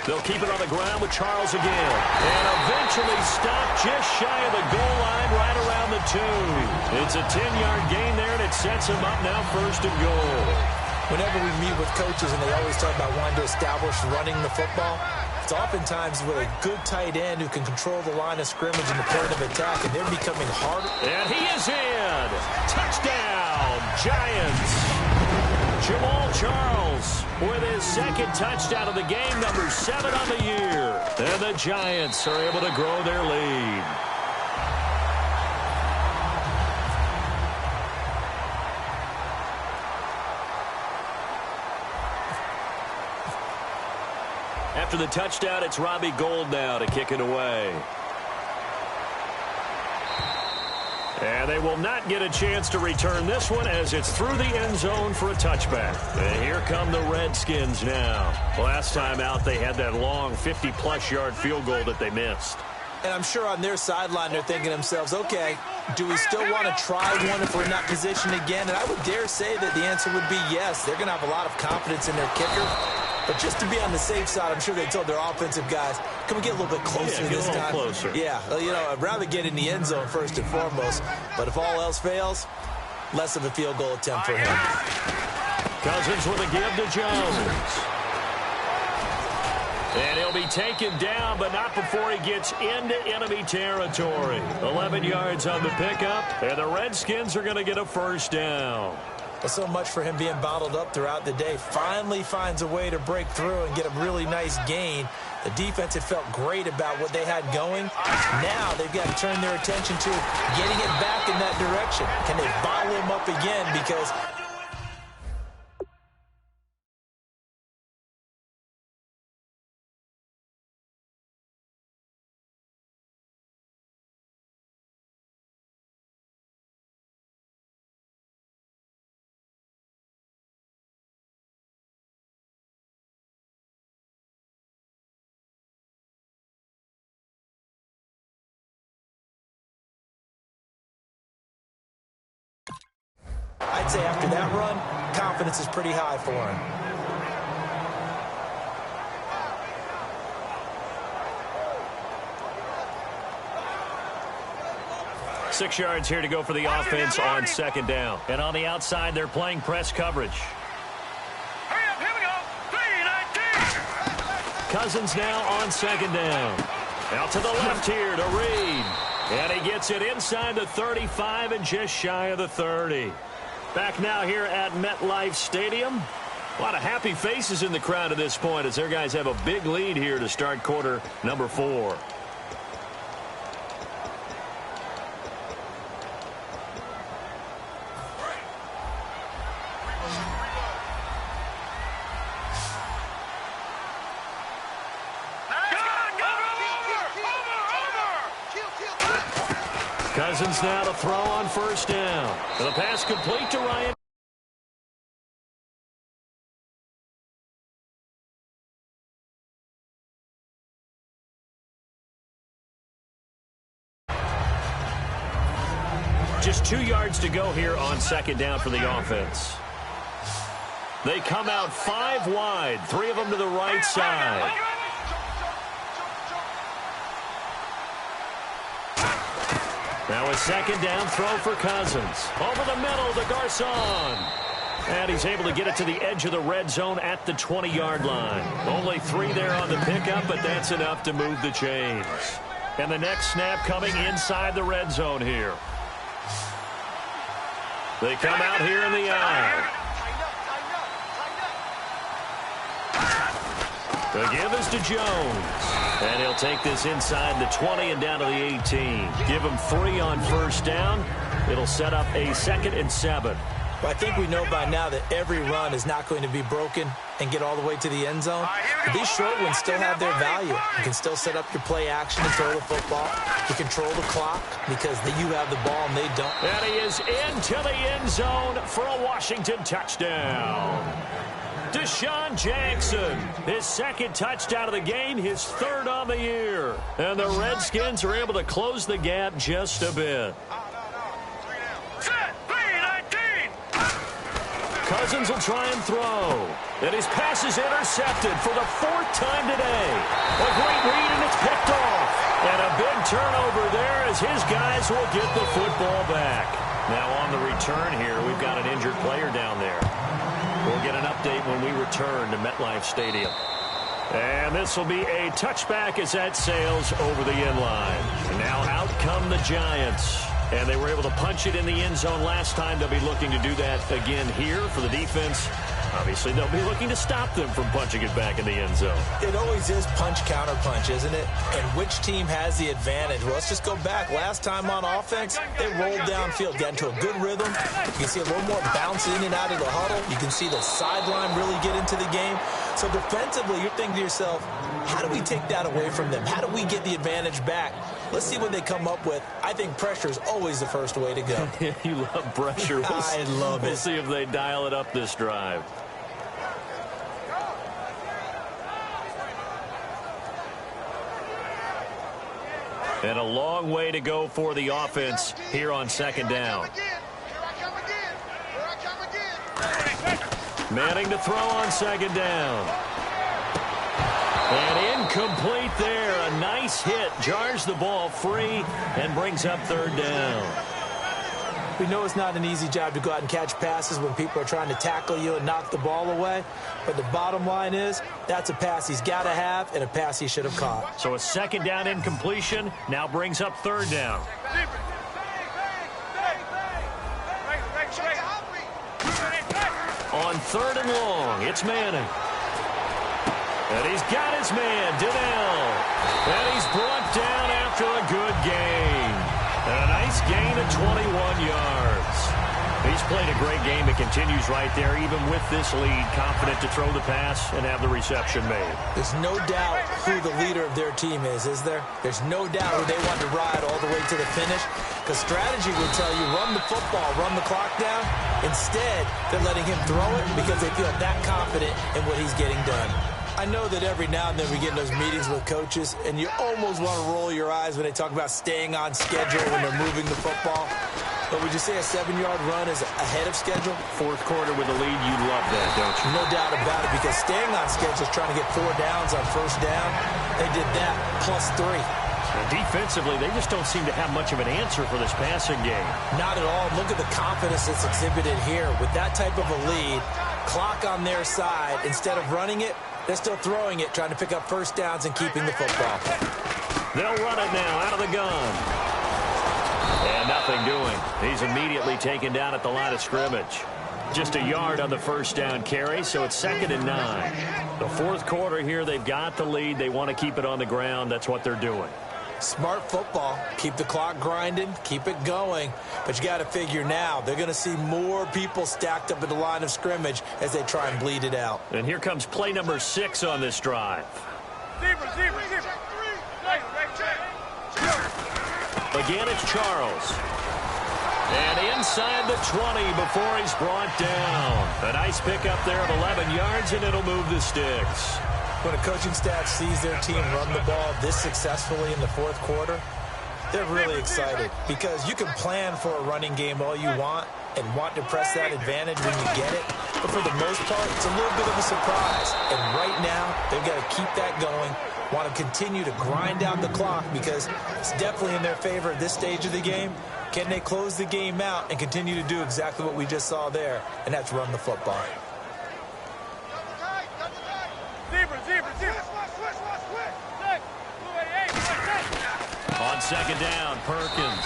They'll keep it on the ground with Charles again. And eventually stopped just shy of the goal line right around the 2. It's a 10-yard gain there, and it sets him up now first and goal. Whenever we meet with coaches and they always talk about wanting to establish running the football, it's oftentimes with a good tight end who can control the line of scrimmage and the point of attack, and they're becoming harder. And he is in. Touchdown, Giants. Jamal Charles with his second touchdown of the game, number 7 on the year. And the Giants are able to grow their lead. After the touchdown, it's Robbie Gould now to kick it away. And they will not get a chance to return this one as it's through the end zone for a touchback. And here come the Redskins now. Last time out, they had that long 50-plus yard field goal that they missed. And I'm sure on their sideline they're thinking to themselves, okay, do we still want to try one if we're in that position again? And I would dare say that the answer would be yes. They're going to have a lot of confidence in their kicker. But just to be on the safe side, I'm sure they told their offensive guys, can we get a little bit closer this time? Closer. Yeah, I'd rather get in the end zone first and foremost. But if all else fails, less of a field goal attempt for him. Cousins with a give to Jones. And he'll be taken down, but not before he gets into enemy territory. 11 yards on the pickup, and the Redskins are going to get a first down. But so much for him being bottled up throughout the day. Finally finds a way to break through and get a really nice gain. The defense had felt great about what they had going. Now they've got to turn their attention to getting it back in that direction. Can they bottle him up again? Because I'd say after that run, confidence is pretty high for him. 6 yards here to go for the offense on second down. And on the outside, they're playing press coverage. Hurry up, here we go. 3-19. Cousins now on second down. Out to the left here to Reed. And he gets it inside the 35 and just shy of the 30. Back now here at MetLife Stadium. A lot of happy faces in the crowd at this point as their guys have a big lead here to start quarter number 4. Cousins now to throw on first down. The pass complete to Ryan. Just 2 yards to go here on second down for the offense. They come out 5 wide, 3 of them to the right side. Now a second down throw for Cousins. Over the middle to Garcon. And he's able to get it to the edge of the red zone at the 20-yard line. Only 3 there on the pickup, but that's enough to move the chains. And the next snap coming inside the red zone here. They come out here in the eye. The give is to Jones. And he'll take this inside the 20 and down to the 18. Give him 3 on first down. It'll set up a 2nd and 7. Well, I think we know by now that every run is not going to be broken and get all the way to the end zone. But these short ones still have their value. You can still set up your play action and throw the football. You control the clock because you have the ball and they don't. And he is into the end zone for a Washington touchdown. Deshaun Jackson, his 2nd touchdown of the game, his 3rd on the year. And the Redskins are able to close the gap just a bit. Set, 3-19. Cousins will try and throw. And his pass is intercepted for the 4th time today. A great read, and it's picked off. And a big turnover there as his guys will get the football back. Now on the return here, we've got an injured player down there. We'll get an update when we return to MetLife Stadium. And this will be a touchback as that sails over the end line. And now out come the Giants. And they were able to punch it in the end zone last time. They'll be looking to do that again here for the defense. Obviously, they'll be looking to stop them from punching it back in the end zone. It always is punch-counter-punch, isn't it? And which team has the advantage? Well, let's just go back. Last time on offense, they rolled downfield, got into a good rhythm. You can see a little more bounce in and out of the huddle. You can see the sideline really get into the game. So defensively, you're thinking to yourself, how do we take that away from them? How do we get the advantage back? Let's see what they come up with. I think pressure is always the first way to go. You love pressure. I love it. We'll see if they dial it up this drive. And a long way to go for the offense here on second down. Manning to throw on second down. And incomplete there. A nice hit. Jars the ball free and brings up 3rd down. We know it's not an easy job to go out and catch passes when people are trying to tackle you and knock the ball away. But the bottom line is, that's a pass he's got to have and a pass he should have caught. So a second down incompletion now brings up 3rd down. On 3rd and long, it's Manning. And he's got his man, Donnell. And he's brought down after a good gain. And a nice gain of 21 yards. He's played a great game. It continues right there, even with this lead, confident to throw the pass and have the reception made. There's no doubt who the leader of their team is there? There's no doubt who they want to ride all the way to the finish. Because strategy would tell you, run the football, run the clock down. Instead, they're letting him throw it because they feel that confident in what he's getting done. I know that every now and then we get in those meetings with coaches, and you almost want to roll your eyes when they talk about staying on schedule when they're moving the football. But would you say a 7-yard run is ahead of schedule? Fourth quarter with a lead, you love that, don't you? No doubt about it, because staying on schedule is trying to get 4 downs on first down. They did that plus 3. And defensively, they just don't seem to have much of an answer for this passing game. Not at all. Look at the confidence that's exhibited here. With that type of a lead, clock on their side, instead of running it, they're still throwing it, trying to pick up first downs and keeping the football. They'll run it now out of the gun. And nothing doing. He's immediately taken down at the line of scrimmage. Just a yard on the first down carry, so it's 2nd and 9. The fourth quarter here, they've got the lead. They want to keep it on the ground. That's what they're doing. Smart football. Keep the clock grinding. Keep it going. But you got to figure now, they're going to see more people stacked up at the line of scrimmage as they try and bleed it out. And here comes play number 6 on this drive. Again, it's Charles. And inside the 20 before he's brought down. A nice pickup there of 11 yards, and it'll move the sticks. When a coaching staff sees their team run the ball this successfully in the fourth quarter, they're really excited, because you can plan for a running game all you want and want to press that advantage when you get it. But for the most part, it's a little bit of a surprise. And right now, they've got to keep that going, want to continue to grind out the clock, because it's definitely in their favor at this stage of the game. Can they close the game out and continue to do exactly what we just saw there, and that's run the football. On second down, Perkins.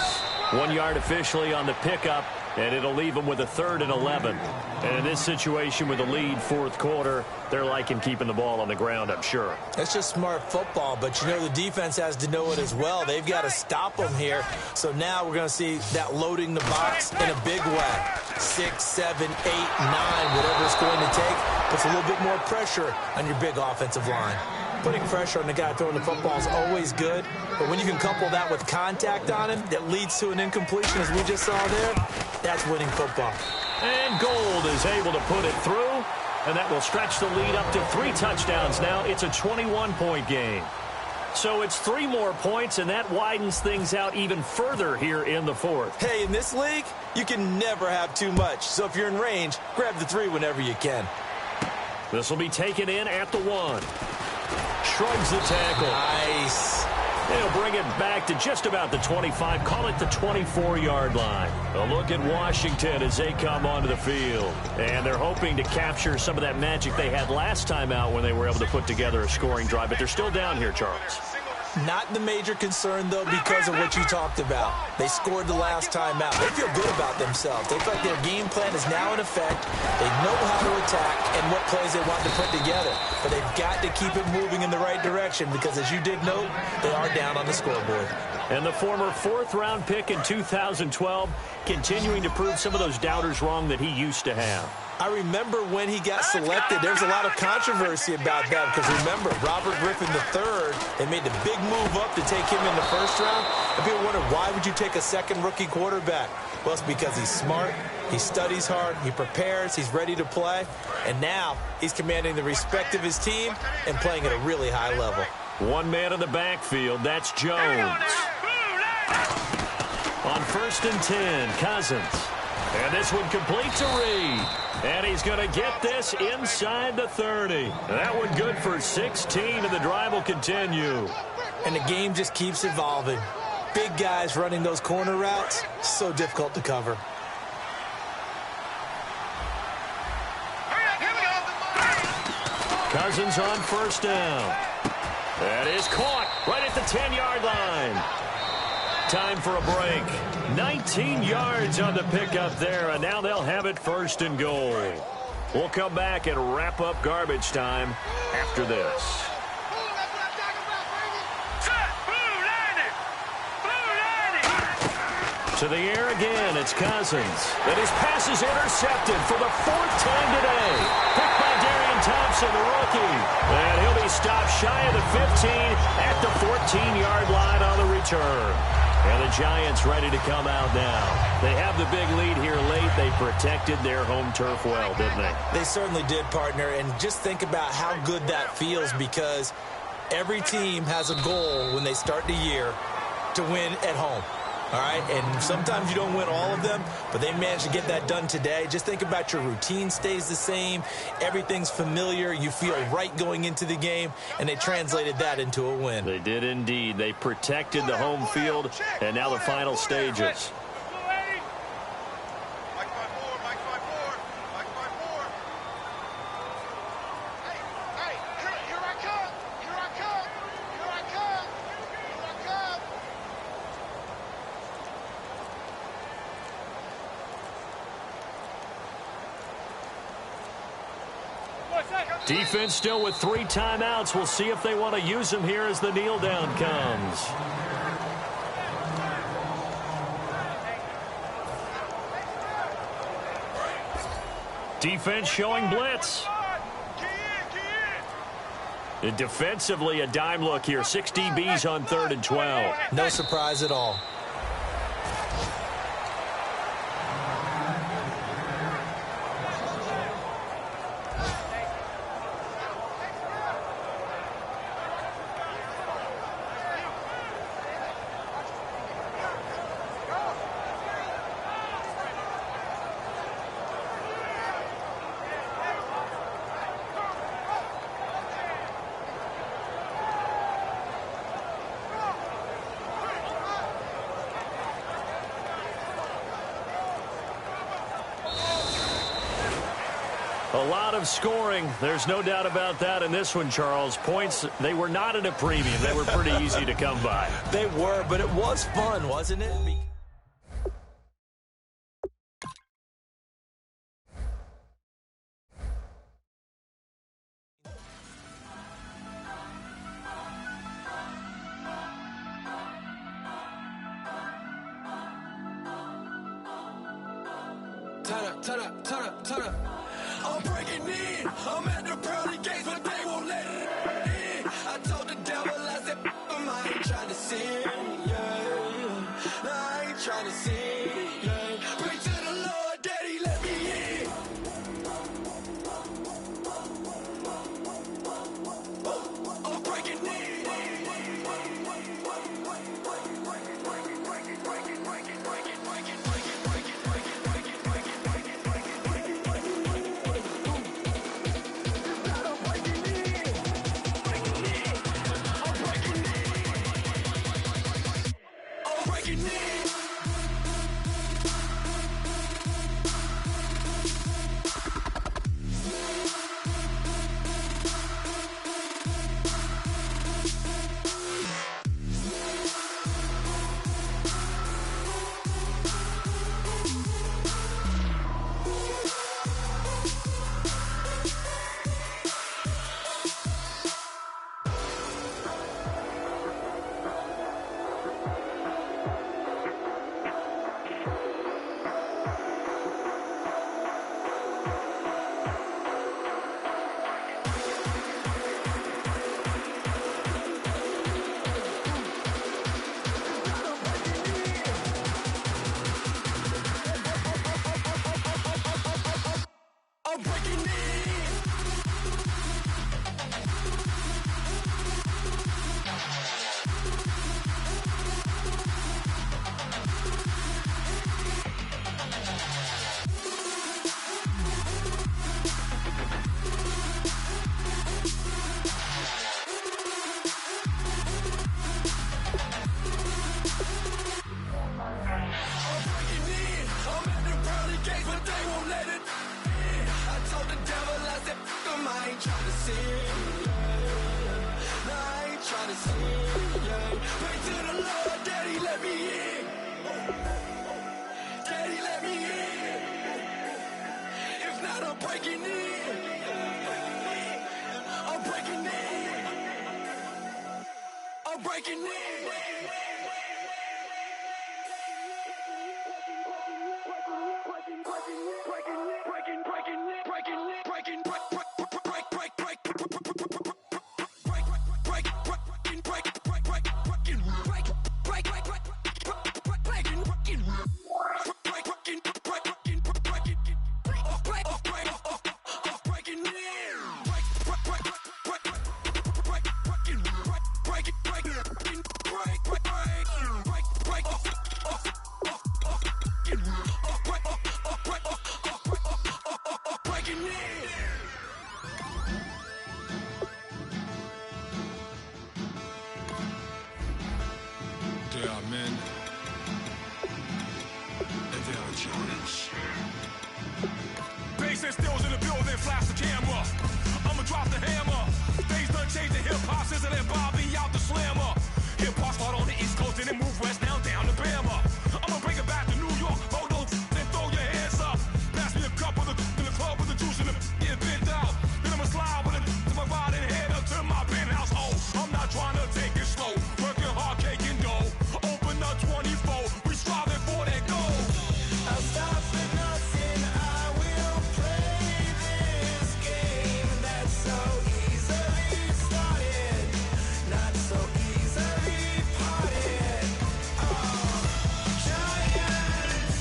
1 yard officially on the pickup, and it'll leave them with a 3rd and 11. And in this situation with a lead fourth quarter, they're liking keeping the ball on the ground, I'm sure. It's just smart football, but you know the defense has to know it as well. They've got to stop them here. So now we're going to see that loading the box in a big way. 6, 7, 8, 9, whatever it's going to take, puts a little bit more pressure on your big offensive line. Putting pressure on the guy throwing the football is always good, but when you can couple that with contact on him that leads to an incompletion, as we just saw there, that's winning football. And Gold is able to put it through, and that will stretch the lead up to 3 touchdowns now. It's a 21-point game. So it's 3 more points, and that widens things out even further here in the fourth. Hey, in this league, you can never have too much. So if you're in range, grab the 3 whenever you can. This will be taken in at the 1. Shrugs the tackle. Nice. They'll bring it back to just about the 25. Call it the 24-yard line. A look at Washington as they come onto the field. And they're hoping to capture some of that magic they had last time out when they were able to put together a scoring drive. But they're still down here, Charles. Not the major concern, though, because of what you talked about. They scored the last time out. They feel good about themselves. They feel like their game plan is now in effect. They know how to attack and what plays they want to put together. But they've got to keep it moving in the right direction because, as you did note, they are down on the scoreboard. And the former 4th-round pick in 2012 continuing to prove some of those doubters wrong that he used to have. I remember when he got selected, there was a lot of controversy about that because, remember, Robert Griffin III, they made the big move up to take him in the first round. And people wonder, why would you take a second rookie quarterback? Well, it's because he's smart, he studies hard, he prepares, he's ready to play, and now he's commanding the respect of his team and playing at a really high level. One man in the backfield, that's Jones. On 1st and 10, Cousins. And this one complete to Reed. And he's going to get this inside the 30. That one good for 16, and the drive will continue. And the game just keeps evolving. Big guys running those corner routes, so difficult to cover. Cousins on 1st down. That is caught right at the 10-yard line. Time for a break. 19 yards on the pickup there, and now they'll have it 1st and goal. We'll come back and wrap up garbage time after this. To the air again, it's Cousins. And his pass is intercepted for the 4th time today. Picked by Darian Thompson, the rookie. And he'll be stopped shy of the 15 at the 14-yard line on the return. And the Giants ready to come out now. They have the big lead here late. They protected their home turf well, didn't they? They certainly did, partner. And just think about how good that feels, because every team has a goal when they start the year to win at home. All right, and sometimes you don't win all of them, but they managed to get that done today. Just think about your routine stays the same. Everything's familiar. You feel right going into the game, and they translated that into a win. They did indeed. They protected the home field, and now the final stages. Defense still with 3 timeouts. We'll see if they want to use them here as the kneel down comes. Defense showing blitz. And defensively, a dime look here. 6 DBs on 3rd and 12. No surprise at all. A lot of scoring. There's no doubt about that in this one, Charles. Points, they were not at a premium. They were pretty easy to come by. They were, but it was fun, wasn't it? Turn up. I'm breaking in. I'm at the pearly gates, but they won't let it in. I told the devil, I said, I ain't trying to sin, yeah. No, I ain't trying to sin, yeah. Pray to the Lord, Daddy, let me in. I'm breaking in. Bass and stills in the building, flash the camera. I'ma drop the hammer. Things done changed the hip-hop since I let Bobby out the slammer. Hip-hop start on the East Coast and then move west down to Bama. I'ma bring it back to New York. Hold on and throw your hands up. Pass me a cup of the in the club with the juice in the get bent out. Then I'ma slide with it to my ride and head up to my penthouse. Oh, I'm not trying to take it slow. Working hard, cake and dough. Open up 24. We striving for that goal. I'll stop for nothing. I will play this game that's so easily started, not so easily parted. Oh, giants,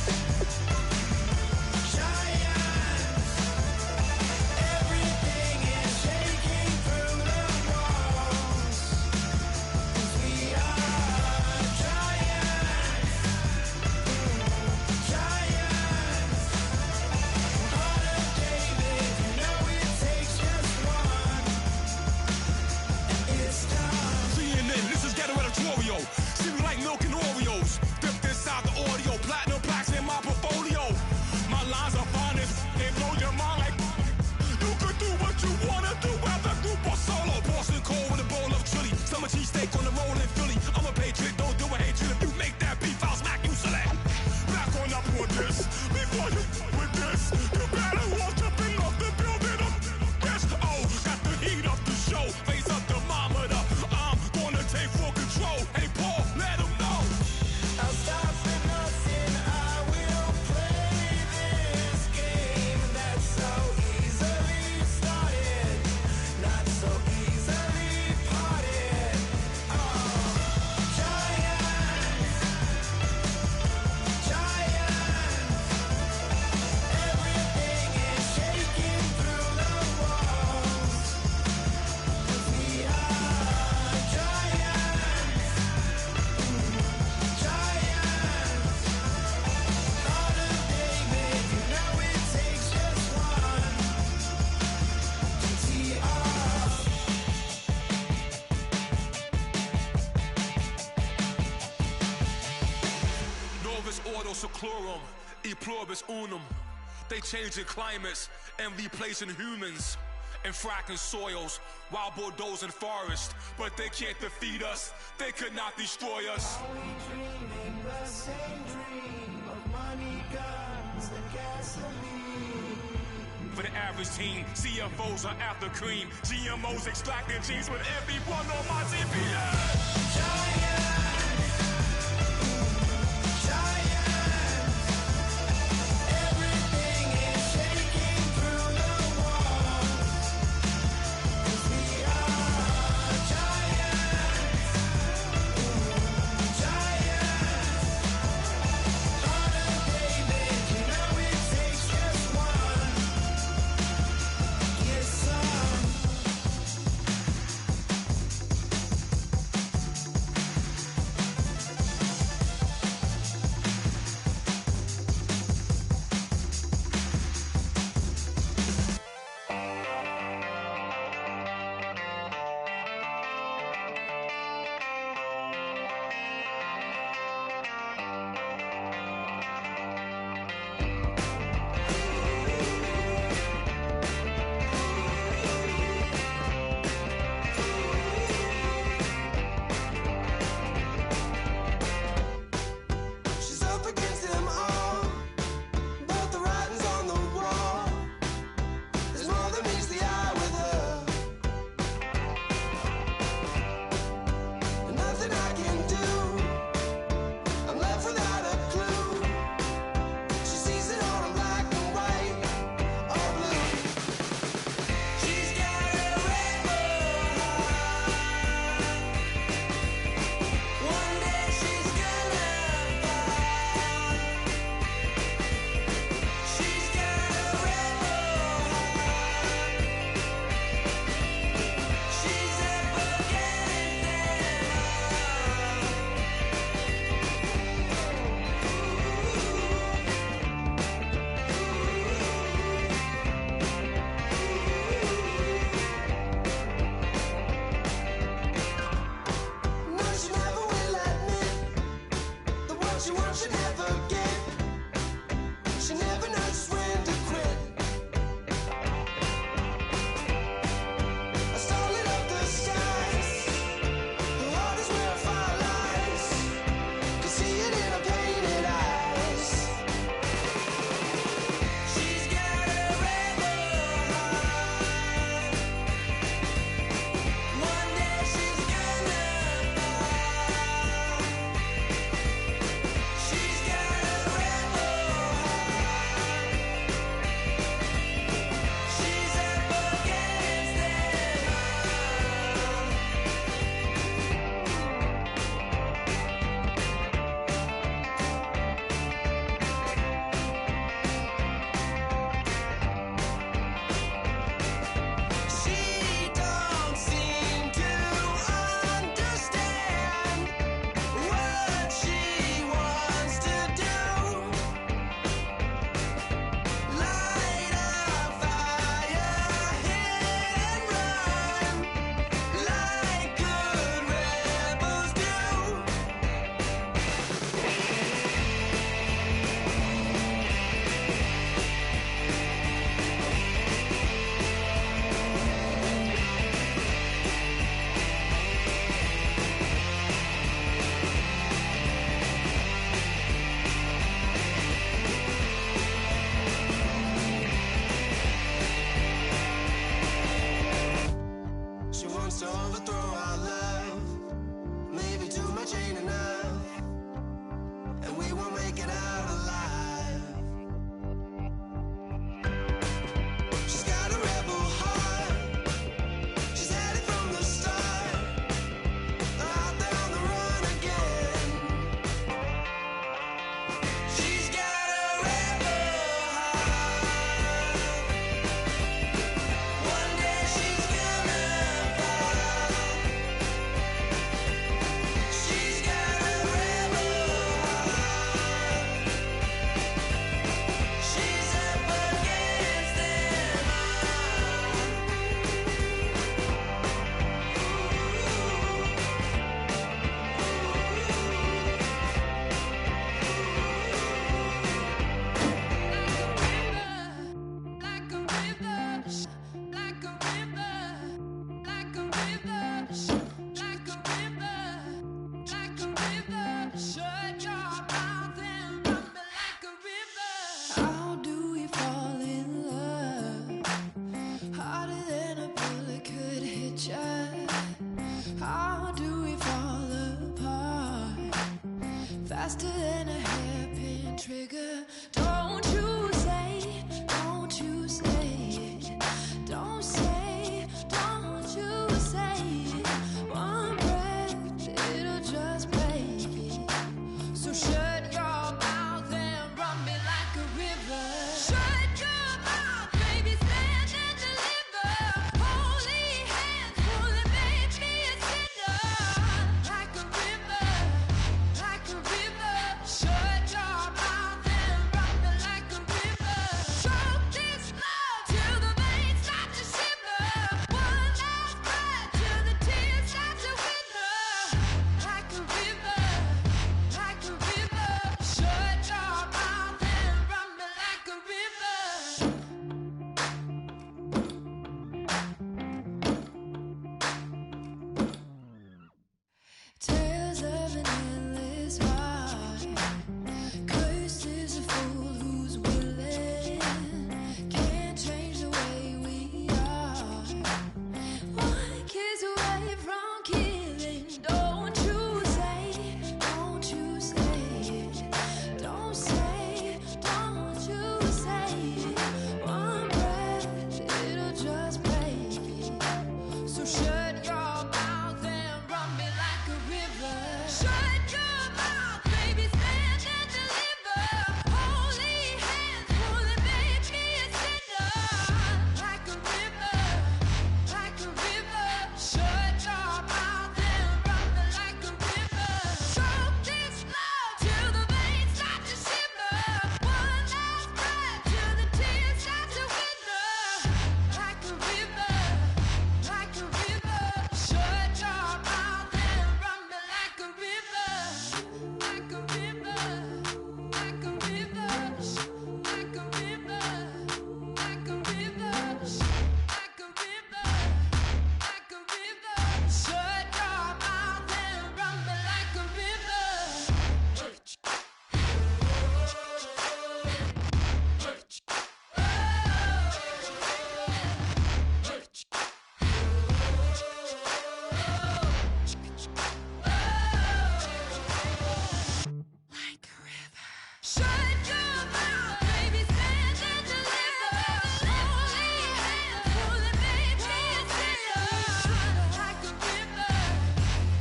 everything is shaking through the walls. 'Cause we are giants. Heart of David, you know it takes just one, and it's time. CNN, this is ghetto editorial. See me like milk and Oreos. Dipped inside the audio, platinum plaques in my portfolio. My lines are finest, they blow your mind like you could do what you wanna do, whether group or solo. Boston cold with a bowl of chili, summer cheesesteak on the roll in Philly. I'm a patriot, don't do a hatred. If you make that beef, I'll smack you silly. Back on up with this, before you with this, you better watch up and off the building up. Yes, oh, got the heat up the show, face up thermometer. I'm gonna take full control. Hey Paul, let him know. I'll stop for nothing. I will play this game that's so easily started, not so easily parted. Oh, giants, everything is shaking through the walls. 'Cause we are giants. Heart of David, you know it takes just one to tee off. Novus ordo seclorum, e pluribus unum. They changing climates and replacing humans and fracking soils, wild bulldoze and forest. But they can't defeat us, they could not destroy us. Are we dreaming the same dream of money, guns, and gasoline? For the average team, CFOs are after cream. GMOs extracting genes with everyone on my GPS. Everything is shaking through the walls. 'Cause we are giants. Heart of David, you know it takes just one. Get some. She's up against them all, but the writing's on the wall. There's more than meets the eye with her, and nothing I can do. I'm left without a clue. She sees it all in black and white or blue. She's got a rebel heart. One day she's gonna fall. She's got a rebel heart. She's up against them all. No, she never will admit that what she wants she never get. we won't make it out alive. She's got a rebel heart. She's had it from the start. Out there on the run again. She's got a rebel heart. One day she's gonna fall. She's got a rebel heart. She's up against them like a river, like a river, like a river, like a river, like a river. Shut your mouth and run me like a river. How do we fall in love? Harder than a bullet could hit ya. How do we fall apart? Faster than a hairpin trigger. Don't you say it. Don't you say it. Don't say, don't you say it. One breath, it'll just break it. So shut your mouth and run me like a river. Shut your mouth, baby, stand and deliver. Holy hands, will it make me a sinner? Like a river, like a river. Shut your mouth and run me like a river. Choke this love till the veins start to shiver. One last breath till the tears start to wither. Like a river, like a river. Shut your mouth and run me like a river. Tales of an endless ride. Cursed is a fool who's willing. Can't change the way we are. One kiss away from killing. Don't you say, don't you say it. Don't say, don't you say it. One breath, it'll just break it. So shut your mouth and run me like a river. Shut your mouth, baby, stand and deliver. Holy hands, will it make me a sinner? Like a river, like a river. Shut your mouth and run me like a river. Choke this love till the veins start to shiver. One last breath till the tears start to wither. Like a river, like a river. Shut your mouth and run me like a river. Like a river, like a river, like a river, like a river, like a river, like a river. Shut your mouth and run me like a river. Like a river. Shut your mouth, baby, stand and deliver. Holy hands, will it make me a sinner? Like a river,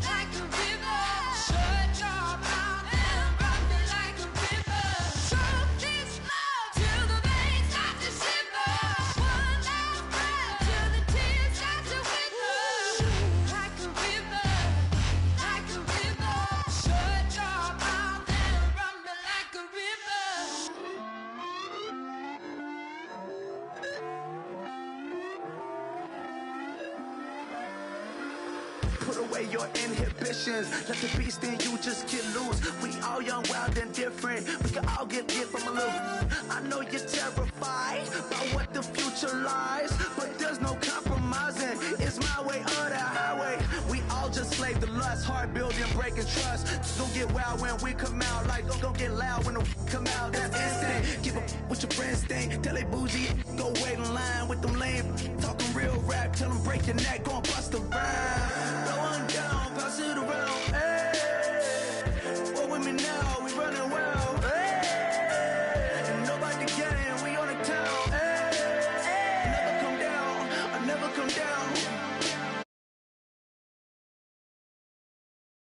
like a river. Shut your mouth and run me like a river. Choke this love till the veins start to shiver. One last breath till the tears start to wither. Like a river, like a river. Shut your mouth and run me like a river. Put away your inhibitions. Let the beast in you just get loose. We all young, wild, and different. We can all get lit from a little. I know you're terrified about what the future lies, but there's no compromising. It's my way or the highway. We all just slave to lust, heart building, breaking trust. Don't get wild when we come out. Like don't get loud when the come out. That's instant. Keep up with your friends thing. Tell they bougie, go wait in line with them lame. Talking real rap, tell them break your neck, gon'